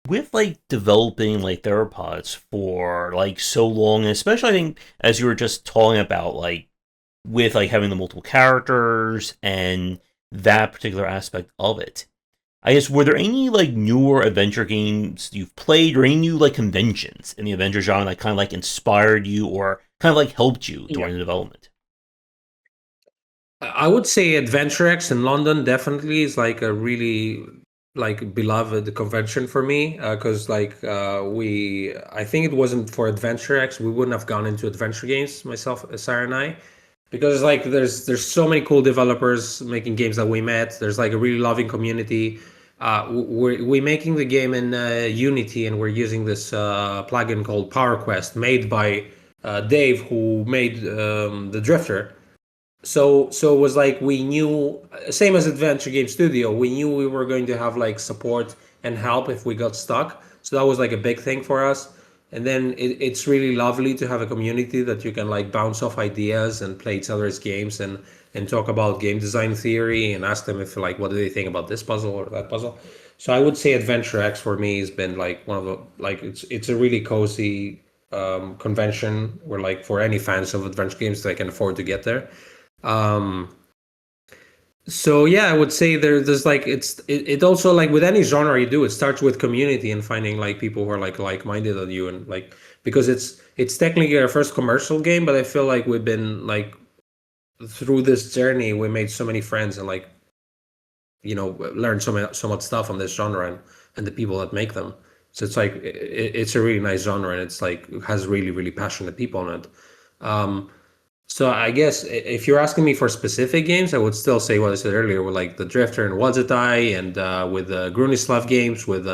With like developing like theropods for like so long, and especially I think as you were just talking about, like with like having the multiple characters and that particular aspect of it, I guess, were there any like newer adventure games you've played, or any new like conventions in the adventure genre that kind of like inspired you or kind of like helped you during the development? I would say Adventure X in London definitely is like a really like beloved convention for me because I think it wasn't for Adventure X we wouldn't have gone into adventure games myself Sarah and I because like there's so many cool developers making games that we met. There's like a really loving community. We're making the game in Unity and we're using this plugin called PowerQuest made by Dave who made the Drifter. So it was like we knew, same as Adventure Game Studio, we knew we were going to have like support and help if we got stuck. So that was like a big thing for us. And then it's really lovely to have a community that you can like bounce off ideas and play each other's games and talk about game design theory and ask them if like what do they think about this puzzle or that puzzle. So I would say Adventure X for me has been like one of the like it's a really cozy convention where like for any fans of adventure games they can afford to get there. Um, so yeah, I would say there's like it also like with any genre you do, it starts with community and finding like people who are like-minded on you and like because it's technically our first commercial game, but I feel like we've been like through this journey we made so many friends and like learned so much stuff on this genre and the people that make them. So it's like it's a really nice genre and it's like has really really passionate people on it. Um, so I guess if you're asking me for specific games, I would still say what I said earlier with like the Drifter and Wadzetai and with Grunislav games, with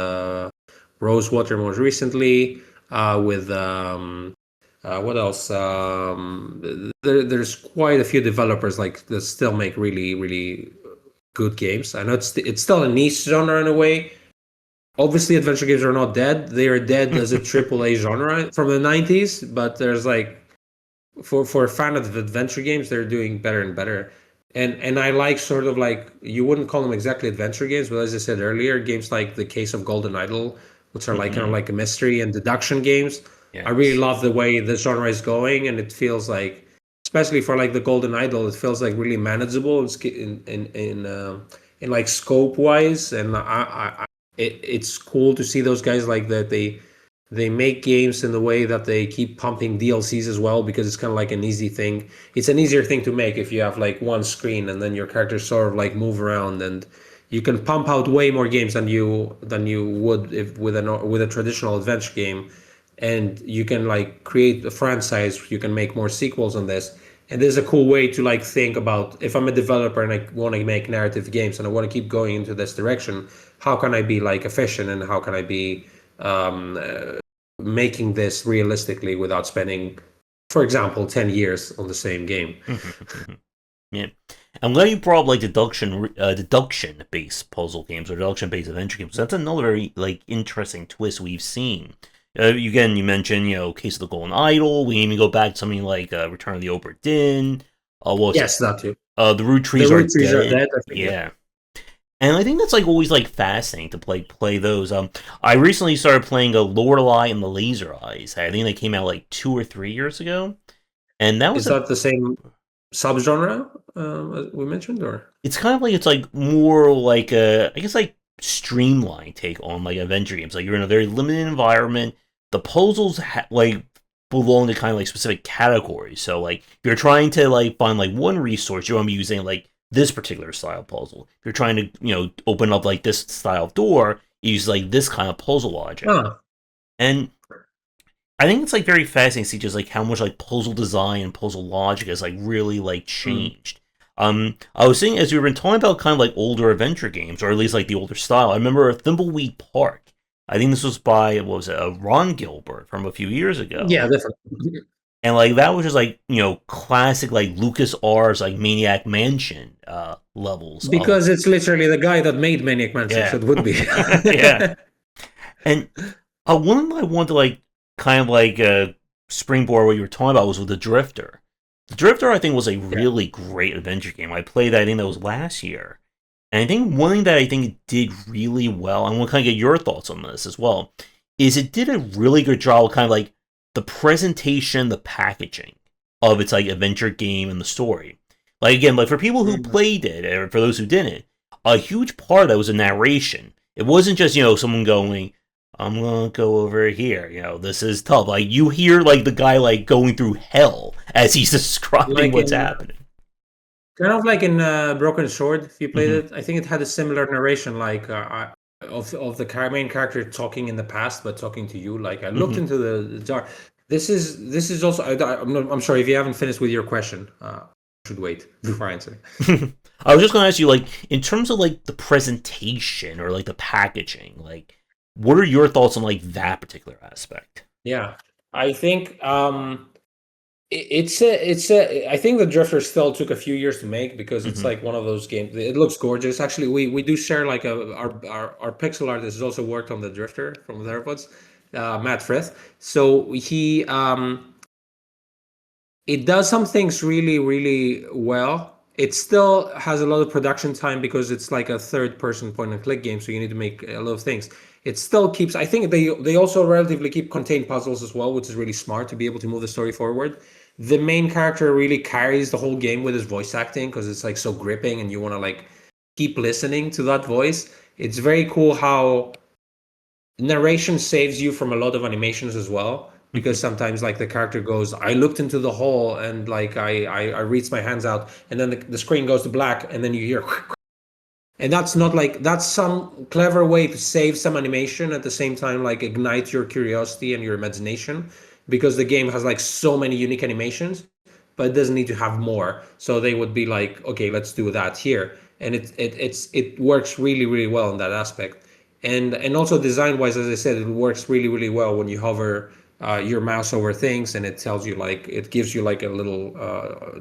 Rosewater most recently, with what else? There's quite a few developers like that still make really really good games. I know it's still a niche genre in a way. Obviously, adventure games are not dead. They are dead as a AAA genre from the 90s, but there's like for a fan of adventure games, they're doing better and better. And I like sort of like you wouldn't call them exactly adventure games, but as I said earlier, games like the Case of Golden Idol, which are like kind of like a mystery and deduction games. I really Yes. love the way the genre is going, and it feels like, especially for like the Golden Idol, it feels like really manageable in like scope wise, and it's cool to see those guys like that they make games in the way that they keep pumping DLCs as well because it's kind of like an easy thing. It's an easier thing to make if you have like one screen and then your characters sort of like move around and you can pump out way more games than you would if with a traditional adventure game, and you can like create a franchise. You can make more sequels on this, and there's a cool way to like think about if I'm a developer and I want to make narrative games and I want to keep going into this direction, how can I be like efficient and how can I be um, making this realistically without spending, for example, 10 years on the same game. Yeah. I'm glad you brought up like deduction based puzzle games or deduction based adventure games. That's another very like interesting twist we've seen. Again, you mentioned Case of the Golden Idol. We even go back to something like Return of the Obra Dinn. Yes, that too. The Root The Trees Are root trees are Dead. dead, I think. Yeah. Yeah. And I think that's like always like fascinating to play those. I recently started playing a Lorelei and the Laser Eyes. I think they came out like 2 or 3 years ago, and that was Is that the same subgenre we mentioned, or? it's kind of like it's like more like a I guess like streamlined take on like adventure games. Like you're in a very limited environment. The puzzles like belong to kind of like specific categories. So like if you're trying to like find like one resource, you want to be using like this particular style puzzle. If you're trying to open up like this style of door, you use like this kind of puzzle logic. Huh. And I think it's like very fascinating to see just like how much like puzzle design and puzzle logic has like really like Mm. changed. I was saying as we were talking about kind of like older adventure games, or at least like the older style. I remember Thimbleweed Park. I think this was by what was it, Ron Gilbert from a few years ago, Yeah, definitely. and like that was just like classic like Lucas R's like Maniac Mansion levels of Because it's literally the guy that made Maniac Mansion, so yeah it would be. yeah. And one thing I wanted to like kind of like springboard what you were talking about was with the Drifter. The Drifter, I think, was a Yeah. really great adventure game. I played that, I think that was last year. And I think one thing that I think it did really well, I want to kind of get your thoughts on this as well, is it did a really good job of kind of like the presentation, the packaging of its like adventure game and the story. Like again, like for people who Mhm. played it, or for those who didn't, a huge part of that was a narration. It wasn't just, someone going, I'm gonna go over here. This is tough. Like you hear like the guy like going through hell as he's describing Like what's in happening. Kind of like in Broken Sword, if you played Hmm. it, I think it had a similar narration, like of the main character talking in the past, but talking to you. Like I looked Hmm. into the jar. This is also. I'm sorry if you haven't finished with your question. I should wait before answering. I was just going to ask you, like, in terms of like the presentation or like the packaging, like, what are your thoughts on like that particular aspect? Yeah, I think it's a I think the Drifter still took a few years to make because it's Hmm. like one of those games. It looks gorgeous. Actually, we do share like our pixel artist has also worked on the Drifter from the Theropods, Matt Frith. So it does some things really, really well. It still has a lot of production time because it's like a third person point and click game, so you need to make a lot of things. It still keeps, I think they also relatively keep contained puzzles as well, which is really smart to be able to move the story forward. The main character really carries the whole game with his voice acting because it's like so gripping and you want to like keep listening to that voice. It's very cool how narration saves you from a lot of animations as well, Hmm. because sometimes like the character goes, I looked into the hole and like I reached my hands out, and then the screen goes to black and then you hear and that's not like that's some clever way to save some animation at the same time like ignite your curiosity and your imagination, because the game has like so many unique animations, but it doesn't need to have more, so they would be like, okay, let's do that here, and it works really really well in that aspect. And also design wise, as I said, it works really really well when you hover your mouse over things and it tells you, like, it gives you like a little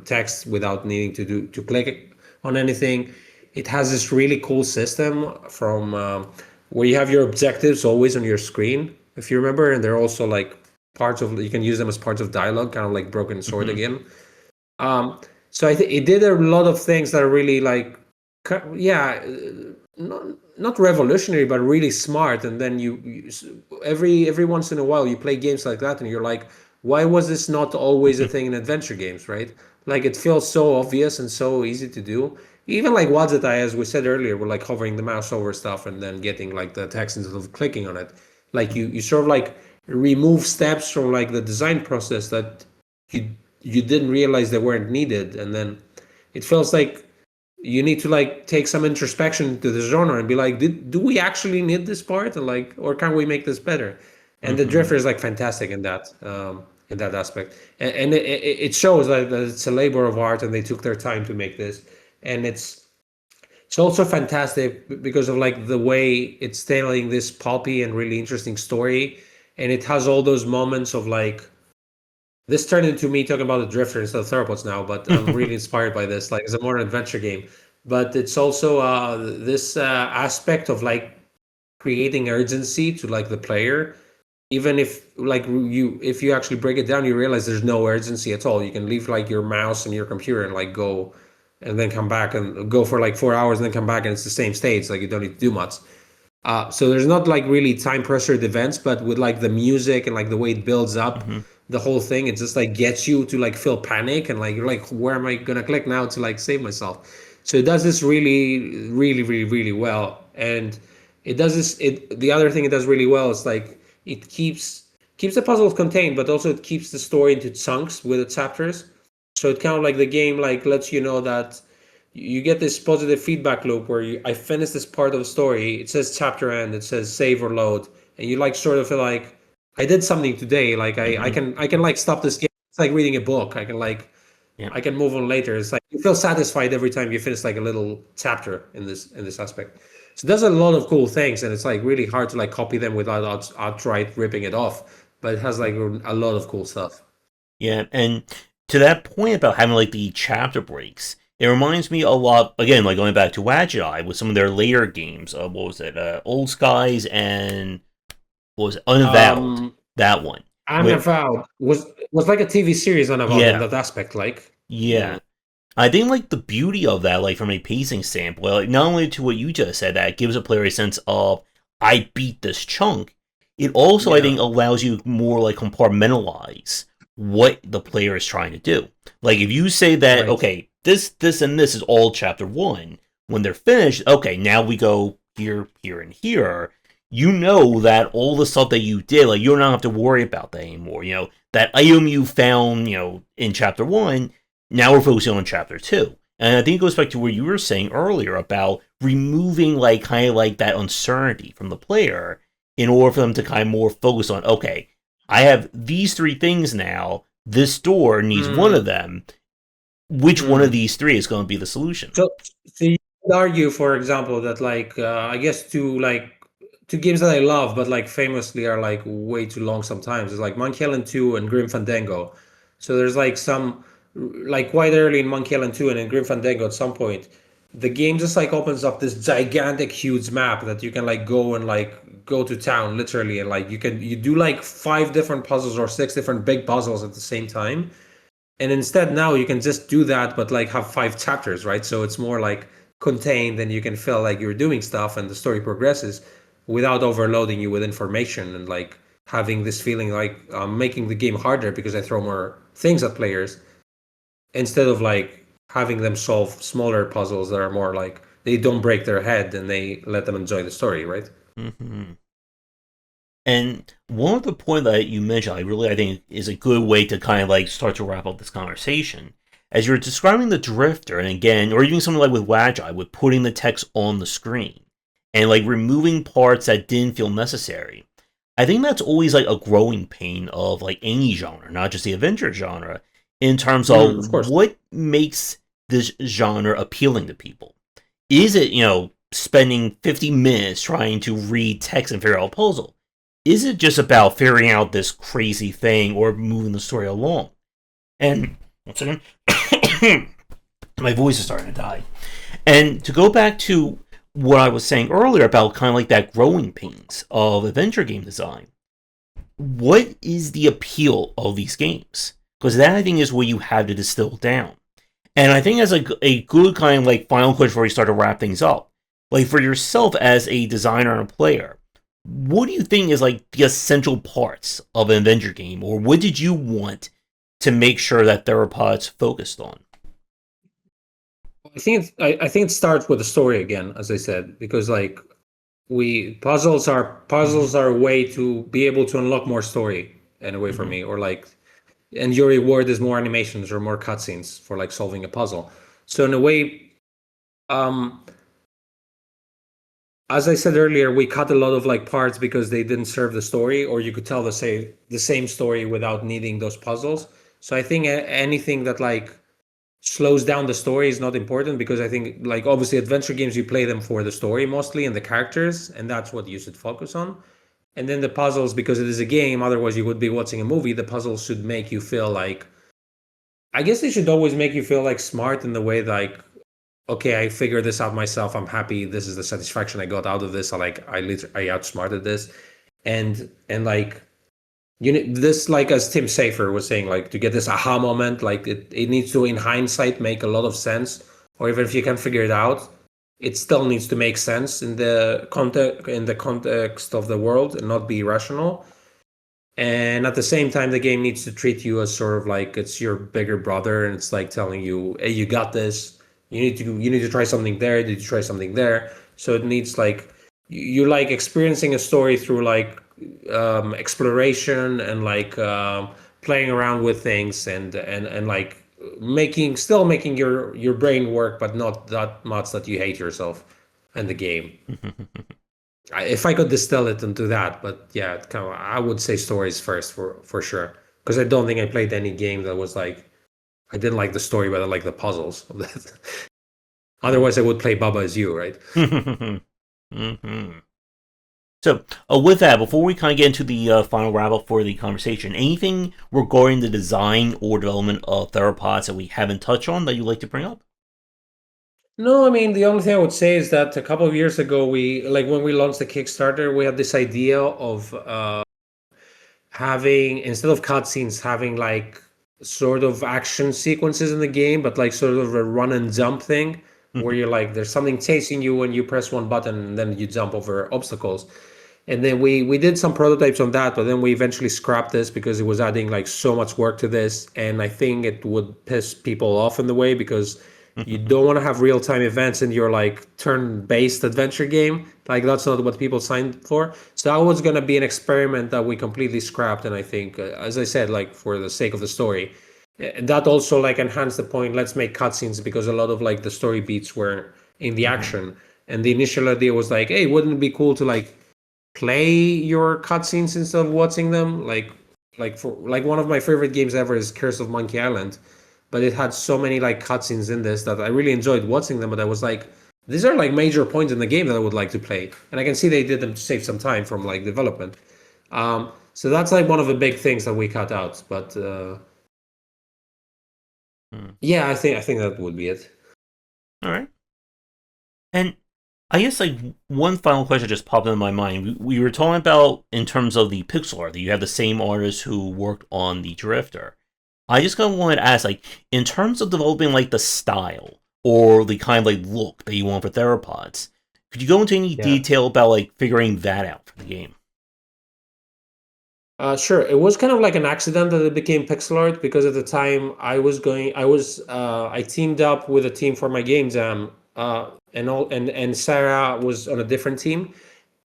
text without needing to click on anything. It has this really cool system from where you have your objectives always on your screen, if you remember, and they're also like parts of, you can use them as parts of dialogue, kind of like Broken Sword Hmm. again. um, so I think it did a lot of things that are really like, yeah, not not revolutionary, but really smart. And then every once in a while you play games like that, and you're like, why was this not always a thing in adventure games, right? Like it feels so obvious and so easy to do. Even like Wadzetai, as we said earlier, we're like hovering the mouse over stuff and then getting like the text instead of clicking on it. Like you sort of like remove steps from like the design process that you you didn't realize they weren't needed, and then it feels like you need to like take some introspection to the genre and be like, do we actually need this part, and like, or can we make this better? And the Hmm. Drifter is like fantastic in that aspect, and it shows that it's a labor of art and they took their time to make this. And it's also fantastic because of like the way it's telling this pulpy and really interesting story, and it has all those moments of like, this turned into me talking about the Drifter instead of Theropods now, but I'm really inspired by this. Like, it's a more adventure game, but it's also this aspect of like creating urgency to like the player. Even if like if you actually break it down, you realize there's no urgency at all. You can leave like your mouse and your computer and like go, and then come back and go for like 4 hours and then come back and it's the same state. Like you don't need to do much. So there's not like really time pressured events, but with like the music and like the way it builds up Hmm. the whole thing, it just like gets you to like feel panic and like you're like, where am I gonna click now to like save myself? So it does this really, really, really, really well. And it does this. It the other thing it does really well is like it keeps the puzzles contained, but also it keeps the story into chunks with the chapters. So it kind of like the game like lets you know that you get this positive feedback loop where I finish this part of the story, it says chapter end, it says save or load, and you like sort of feel like I did something today. Like Hmm. I can like stop this game. It's like reading a book. Yeah. I can move on later. It's like you feel satisfied every time you finish like a little chapter in this aspect. So it does a lot of cool things, and it's like really hard to like copy them without outright ripping it off. But it has like a lot of cool stuff. Yeah, and to that point about having like the chapter breaks, it reminds me a lot. Again, like going back to Wagi with some of their later games. What was it? Old Skies and what was it? Unavowed. Um, That one. Where Unavowed was like a TV series, Unavowed, in yeah, that aspect. Like, yeah. I think like the beauty of that, like from a pacing standpoint, like not only to what you just said, that it gives a player a sense of I beat this chunk. It also I yeah, think allows you more like compartmentalize what the player is trying to do. Like if you say that right, okay, this, and this is all chapter one. When they're finished, okay, now we go here, here, and here. You know that all the stuff that you did, like you don't have to worry about that anymore. You know that item you found, in chapter one, now we're focusing on chapter two. And I think it goes back to what you were saying earlier about removing like kind of like that uncertainty from the player in order for them to kind of more focus on, okay, I have these three things now. This door needs one of Mm, them. Which one of mm. these three is going to be the solution? So you could argue, for example, that like I guess two games that I love, but like famously are like way too long sometimes. It's like Monkey Island 2 and Grim Fandango. So there's like some like quite early in Monkey Island 2 and in Grim Fandango at some point, the game just like opens up this gigantic huge map that you can like go and like go to town literally, and like you do like five different puzzles or six different big puzzles at the same time. And instead now you can just do that, but like have five chapters, right? So it's more like contained, and you can feel like you're doing stuff and the story progresses without overloading you with information and like having this feeling like I'm making the game harder because I throw more things at players instead of like having them solve smaller puzzles that are more like they don't break their head and they let them enjoy the story, right? Mm-hmm. And one of the point that you mentioned, I think is a good way to kind of like start to wrap up this conversation. As you're describing the drifter, and again, or even something like with Wagi, with putting the text on the screen and like removing parts that didn't feel necessary. I think that's always like a growing pain of like any genre, not just the adventure genre, in terms of Of course. what makes this genre appealing to people. Is it, spending 50 minutes trying to read text and figure out a puzzle? Is it just about figuring out this crazy thing or moving the story along? And once again, my voice is starting to die. And to go back to what I was saying earlier about kind of like that growing pains of adventure game design, what is the appeal of these games? Because that I think is where you have to distill down. And I think as a good kind of like final question before we start to wrap things up, like for yourself as a designer and a player, what do you think is like the essential parts of an adventure game, or what did you want to make sure that Theropods focused on? I think it starts with the story again, as I said, because like we puzzles Mm-hmm. are a way to be able to unlock more story in a way for Mm-hmm. me, or like, and your reward is more animations or more cutscenes for like solving a puzzle. So in a way, um, as I said earlier, we cut a lot of like parts because they didn't serve the story, or you could tell the same story without needing those puzzles. So I think anything that like slows down the story is not important, because I think like obviously adventure games you play them for the story mostly and the characters, and that's what you should focus on. And then the puzzles, because it is a game, otherwise you would be watching a movie. The puzzles should make you feel like, I guess they should always make you feel like smart in the way like, okay, I figured this out myself. I'm happy. This is the satisfaction I got out of this. I outsmarted this, and like this, like as Tim Safer was saying, like to get this aha moment, like it needs to in hindsight make a lot of sense, or even if you can figure it out, it still needs to make sense in the context of the world and not be irrational. And at the same time, the game needs to treat you as sort of like it's your bigger brother, and it's like telling you, hey, you got this. You need to try something there. Did you try something there? So it needs like you like experiencing a story through like exploration and like playing around with things, and like making your brain work, but not that much that you hate yourself and the game. If I could distill it into that, but yeah, kind of, I would say stories first for sure, because I don't think I played any game that was like I didn't like the story, but I like the puzzles of that. Otherwise, I would play Baba as you, right? Mm-hmm. So, with that, before we kind of get into the final wrap up for the conversation, anything regarding the design or development of Theropods that we haven't touched on that you'd like to bring up? No, I mean the only thing I would say is that a couple of years ago, we like when we launched the Kickstarter, we had this idea of having, instead of cutscenes, having like sort of action sequences in the game, but like sort of a run and jump thing where you're like there's something chasing you when you press one button and then you jump over obstacles. And then we did some prototypes on that, but then we eventually scrapped this because it was adding like so much work to this, and I think it would piss people off in the way, because you don't want to have real-time events in your like turn-based adventure game. Like that's not what people signed for. So that was going to be an experiment that we completely scrapped. And I think, as I said, like for the sake of the story, that also like enhanced the point. Let's make cutscenes because a lot of like the story beats were in the Hmm. action, and the initial idea was like, hey, wouldn't it be cool to like play your cutscenes instead of watching them? Like for like one of my favorite games ever is Curse of Monkey Island, but it had so many like cutscenes in this that I really enjoyed watching them. But I was like, these are like major points in the game that I would like to play, and I can see they did them to save some time from like development. So that's like one of the big things that we cut out. But yeah, I think that would be it. All right. And I guess like one final question just popped into my mind. We were talking about in terms of the pixel art that you have the same artist who worked on the Drifter. I just kind of wanted to ask, like, in terms of developing like the style or the kind of like look that you want for Theropods, could you go into any Yeah. detail about like figuring that out for the game? Sure. It was kind of like an accident that it became pixel art because at the time I teamed up with a team for my game jam, and Sarah was on a different team,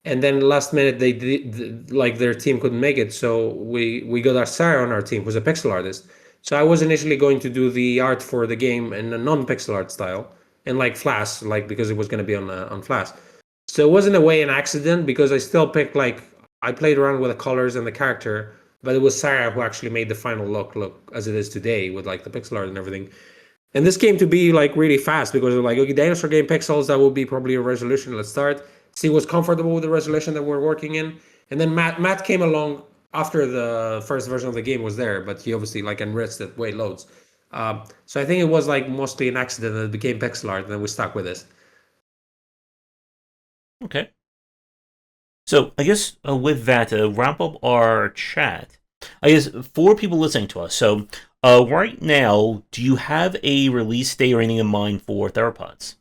and then last minute they did like their team couldn't make it, so we got our Sarah on our team, who's a pixel artist. So I was initially going to do the art for the game in a non-pixel art style and like Flash, like because it was going to be on Flash. So it was in a way an accident because I still picked like I played around with the colors and the character, but it was Sarah who actually made the final look as it is today with like the pixel art and everything. And this came to be like really fast because we're like, okay, dinosaur game pixels, that will be probably a resolution. Let's start. See what's comfortable with the resolution that we're working in. And then Matt came along after the first version of the game was there, but he obviously like enriched it way loads. So I think it was like mostly an accident that it became pixel art, and then we stuck with this. Okay. So I guess with that, to wrap up our chat, I guess for people listening to us, so right now, do you have a release date or anything in mind for Theropods?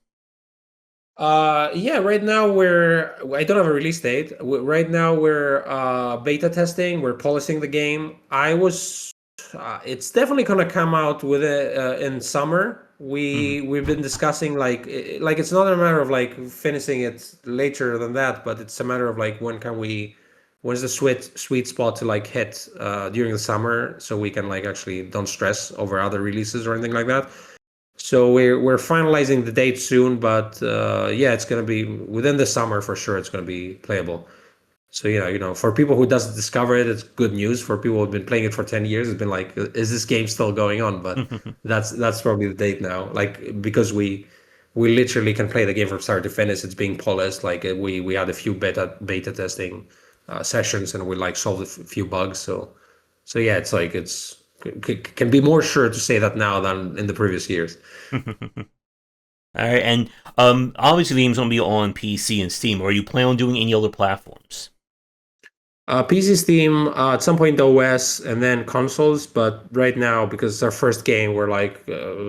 Yeah, right now I don't have a release date. Right now we're beta testing, we're polishing the game. It's definitely gonna come out with it in summer. Hmm. We've been discussing like it's not a matter of like finishing it later than that, but it's a matter of like when's the sweet spot to like hit during the summer so we can like actually don't stress over other releases or anything like that. So we're finalizing the date soon, but yeah, it's gonna be within the summer for sure. It's gonna be playable. So yeah, for people who doesn't discover it, it's good news. For people who've been playing it for 10 years, it's been like, is this game still going on? But that's probably the date now. Like because we literally can play the game from start to finish. It's being polished. Like we had a few beta testing sessions, and we like solved a few bugs. So yeah, it's like can be more sure to say that now than in the previous years. All right, and obviously the game's gonna be on PC and Steam. Or are you planning on doing any other platforms? PC, Steam, at some point OS, and then consoles. But right now, because it's our first game, we're like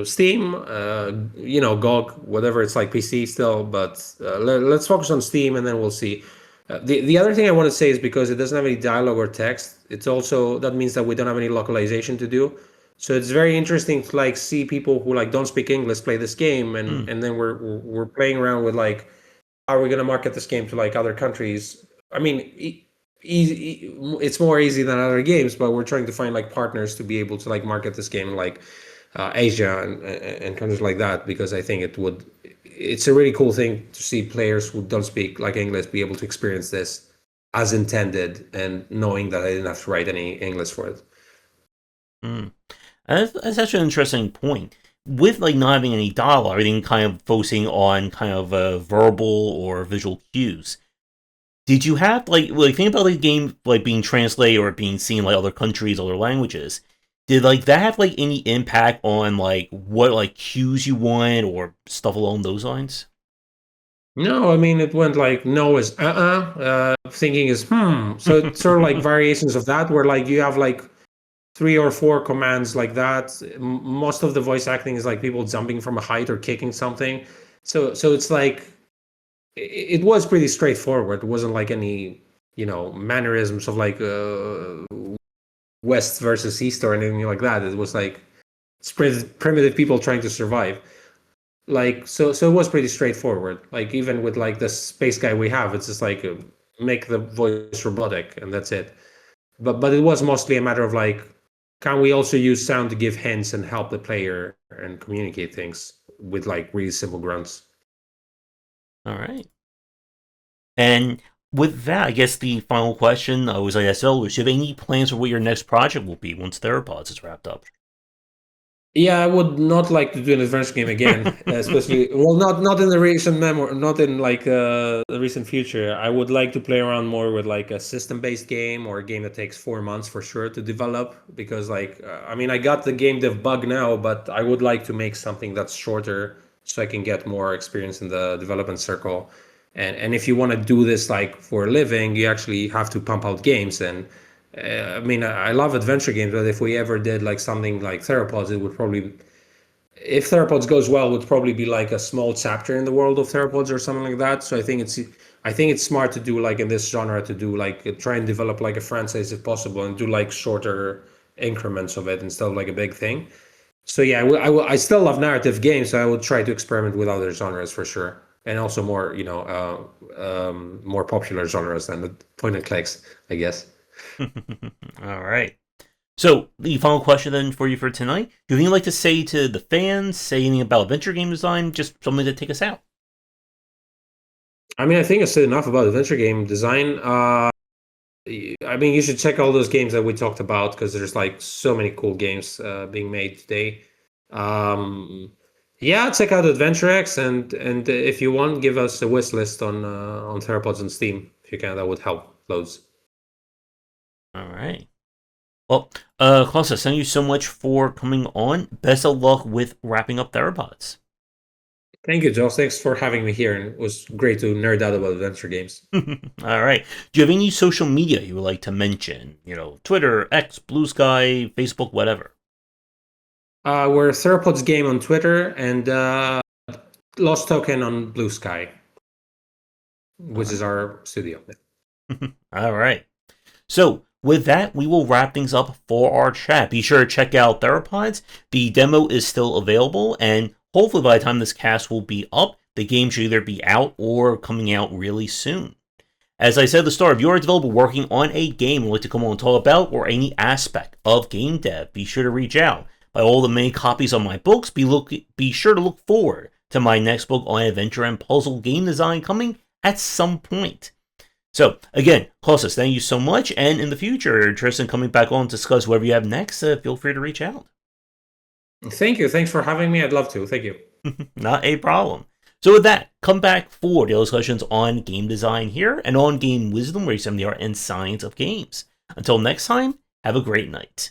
Steam, GOG, whatever. It's like PC still, but let's focus on Steam, and then we'll see. The other thing I want to say is because it doesn't have any dialogue or text. It's also that means that we don't have any localization to do. So it's very interesting to like see people who like don't speak English play this game, Hmm. and then we're playing around with like, are we gonna market this game to like other countries? I mean, easy, it's more easy than other games, but we're trying to find like partners to be able to like market this game in like Asia and countries like that, because I think it's a really cool thing to see players who don't speak like English be able to experience this as intended, and knowing that I didn't have to write any English for it. Hmm. That's actually an interesting point. With like not having any dialogue, everything kind of focusing on kind of verbal or visual cues. Did you have like think about the game like being translated or being seen in like other countries, other languages? Did like that have like any impact on like what like cues you want or stuff along those lines? No, I mean it went like no is thinking is so it's sort of like variations of that where like you have like three or four commands like that. Most of the voice acting is like people jumping from a height or kicking something. So it's like it was pretty straightforward. It wasn't like any mannerisms of like West versus East or anything like that. It was like it's primitive people trying to survive. Like so it was pretty straightforward. Like even with like the space guy we have, it's just like make the voice robotic and that's it. But it was mostly a matter of like can we also use sound to give hints and help the player and communicate things with like really simple grunts? All right. And with that, I guess the final question I always like to ask developers: do you have any plans for what your next project will be once Theropods is wrapped up? Yeah, I would not like to do an adventure game again, especially well, not in the recent memory, not in like the recent future. I would like to play around more with like a system-based game or a game that takes 4 months for sure to develop. Because like, I mean, I got the game dev bug now, but I would like to make something that's shorter so I can get more experience in the development circle. And if you want to do this like for a living, you actually have to pump out games and I mean, I love adventure games, but if we ever did like something like Theropods, it would probably, if Theropods goes well, it would probably be like a small chapter in the world of Theropods or something like that. So I think it's smart to do like in this genre to do like try and develop like a franchise if possible and do like shorter increments of it instead of like a big thing. So yeah, I still love narrative games, so I would try to experiment with other genres for sure, and also more more popular genres than the point and clicks, I guess. All right. So, the final question then for you for tonight. Do you think you'd like to say to the fans, say anything about adventure game design, just something to take us out? I mean, I think I said enough about adventure game design. I mean, you should check all those games that we talked about because there's like so many cool games being made today. Um, yeah, check out Adventure X and if you want, give us a wish list on Theropods on Steam if you can. That would help loads. All right. Well, Kostas, thank you so much for coming on. Best of luck with wrapping up Theropods. Thank you, Josh. Thanks for having me here, and it was great to nerd out about adventure games. All right. Do you have any social media you would like to mention? You know, Twitter, X, Blue Sky, Facebook, whatever. We're Theropods Game on Twitter and Lost Token on Blue Sky, which is our studio. All right. So, with that, we will wrap things up for our chat. Be sure to check out Theropods. The demo is still available, and hopefully by the time this cast will be up, the game should either be out or coming out really soon. As I said at the start, if you're a developer working on a game you'd like to come on and talk about, or any aspect of game dev, be sure to reach out. By all the many copies of my books, be sure to look forward to my next book on adventure and puzzle game design coming at some point. So, again, Kostas, thank you so much, and in the future, if you're interested in coming back on to discuss whatever you have next, feel free to reach out. Thank you. Thanks for having me. I'd love to. Thank you. Not a problem. So with that, come back for the discussions on game design here, and on game wisdom, where you examine the art and science of games. Until next time, have a great night.